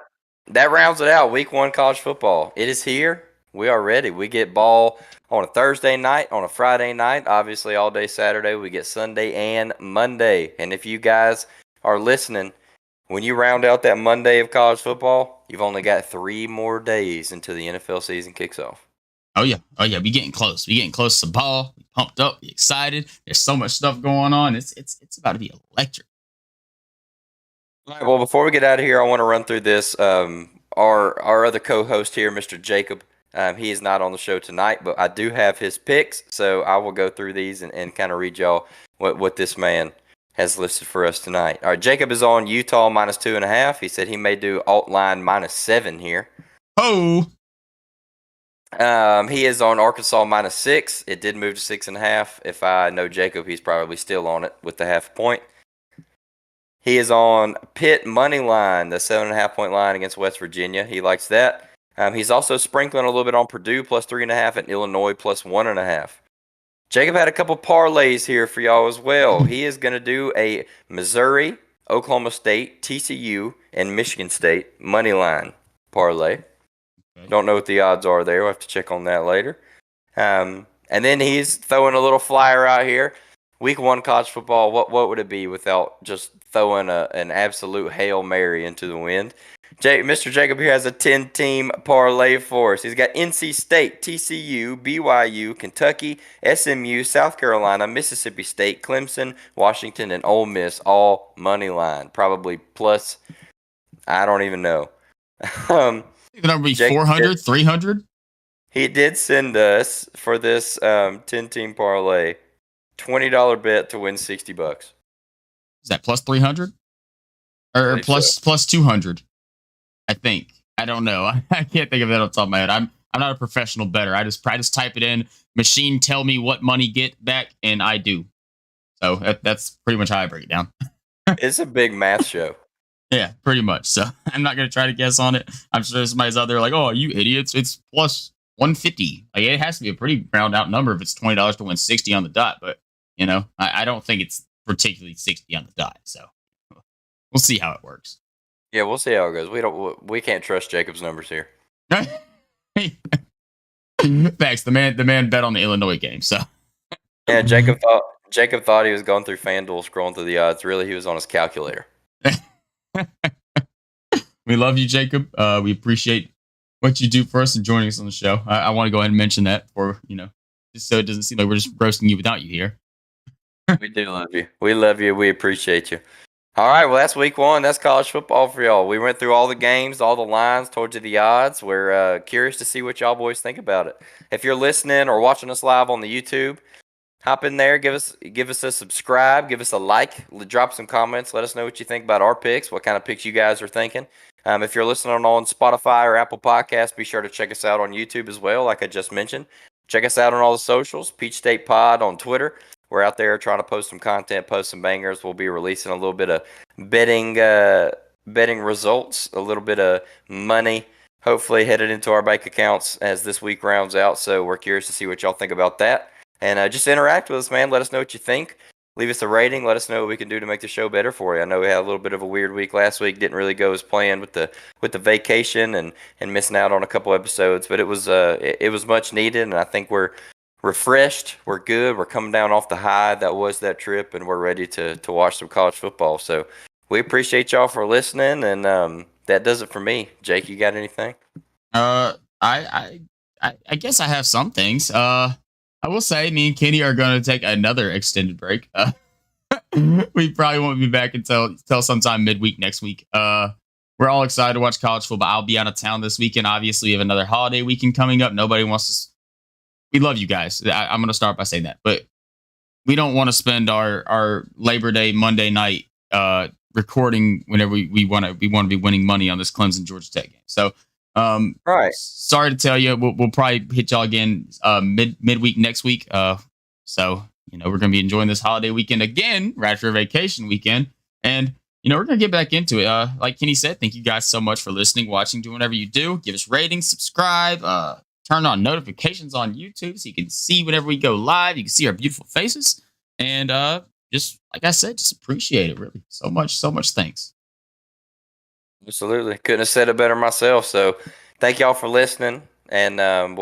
that rounds it out. Week 1 college football. It is here. We are ready. We get ball on a Thursday night, on a Friday night, obviously all day Saturday. We get Sunday and Monday. And if you guys are listening, when you round out that Monday of college football, you've only got 3 more days until the NFL season kicks off. Oh yeah. We getting close. We getting close to ball. We pumped up. We excited. There's so much stuff going on. It's about to be electric. All right. Well, before we get out of here, I want to run through this. Our other co-host here, Mr. Jacob, he is not on the show tonight, but I do have his picks, so I will go through these and kind of read y'all what this man has listed for us tonight. All right, Jacob is on Utah minus 2.5. He said he may do alt line minus 7 here. Oh. He is on Arkansas minus 6. It did move to 6.5. If I know Jacob, he's probably still on it with the half point. He is on Pitt money line, the 7.5 point line against West Virginia. He likes that. He's also sprinkling a little bit on Purdue plus 3.5 and Illinois plus 1.5. Jacob had a couple parlays here for y'all as well. He is going to do a Missouri, Oklahoma State, TCU, and Michigan State money line parlay. Okay. Don't know what the odds are there. We'll have to check on that later. And then he's throwing a little flyer out here. Week 1 college football, what would it be without just throwing an absolute Hail Mary into the wind? Mr. Jacob here has a 10-team parlay for us. He's got NC State, TCU, BYU, Kentucky, SMU, South Carolina, Mississippi State, Clemson, Washington, and Ole Miss, all money line. Probably plus, I don't even know. The number be 400, 300? He did send us, for this 10-team parlay, $20 bet to win $60. Is that plus 300? Or plus 200? I think. I don't know. I can't think of that on top of my head. I'm not a professional bettor. I just type it in, machine tell me what money get back, and I do. So that's pretty much how I break it down. It's a big math show. Yeah, pretty much. So I'm not going to try to guess on it. I'm sure somebody's out there like, oh, you idiots. It's plus 150. Like, it has to be a pretty round out number if it's $20 to win 60 on the dot. But, I don't think it's particularly 60 on the dot. So we'll see how it works. Yeah, we'll see how it goes. We can't trust Jacob's numbers here. Thanks. The man bet on the Illinois game. So yeah, Jacob thought he was going through FanDuel, scrolling through the odds. Really, he was on his calculator. We love you, Jacob. We appreciate what you do for us and joining us on the show. I want to go ahead and mention that for just so it doesn't seem like we're just roasting you without you here. We do love you. We love you. We appreciate you. All right, well, that's week 1. That's college football for y'all. We went through all the games, all the lines, told you the odds. We're curious to see what y'all boys think about it. If you're listening or watching us live on the YouTube, hop in there, give us a subscribe, give us a like, drop some comments, let us know what you think about our picks, what kind of picks you guys are thinking. If you're listening on Spotify or Apple Podcasts, be sure to check us out on YouTube as well, like I just mentioned. Check us out on all the socials, Peach State Pod on Twitter. We're out there trying to post some content, post some bangers. We'll be releasing a little bit of betting results, a little bit of money, hopefully headed into our bank accounts as this week rounds out. So we're curious to see what y'all think about that. And just interact with us, man. Let us know what you think. Leave us a rating. Let us know what we can do to make the show better for you. I know we had a little bit of a weird week last week. Didn't really go as planned with the vacation and missing out on a couple episodes. But it was much needed, and I think we're refreshed. We're good. We're coming down off the high that was that trip, and we're ready to watch some college football. So we appreciate y'all for listening, and that does it for me. Jake, you got anything? I I guess I have some things. I will say, me and Kenny are going to take another extended break. We probably won't be back until sometime midweek next week. We're all excited to watch college football. I'll be out of town this weekend. Obviously, we have another holiday weekend coming up. Nobody wants to. We love you guys. I'm going to start by saying that, but we don't want to spend our Labor Day Monday night recording whenever we want to be winning money on this Clemson Georgia Tech game. So Right. sorry to tell you, we'll probably hit y'all again midweek next week. So we're gonna be enjoying this holiday weekend again right after a vacation weekend, and we're gonna get back into it. Like Kenny said, thank you guys so much for listening, watching, doing whatever you do. Give us ratings, subscribe, turn on notifications on YouTube so you can see whenever we go live. You can see our beautiful faces, and just like I said, just appreciate it really so much, so much. Thanks. Absolutely. Couldn't have said it better myself. So thank y'all for listening, and we'll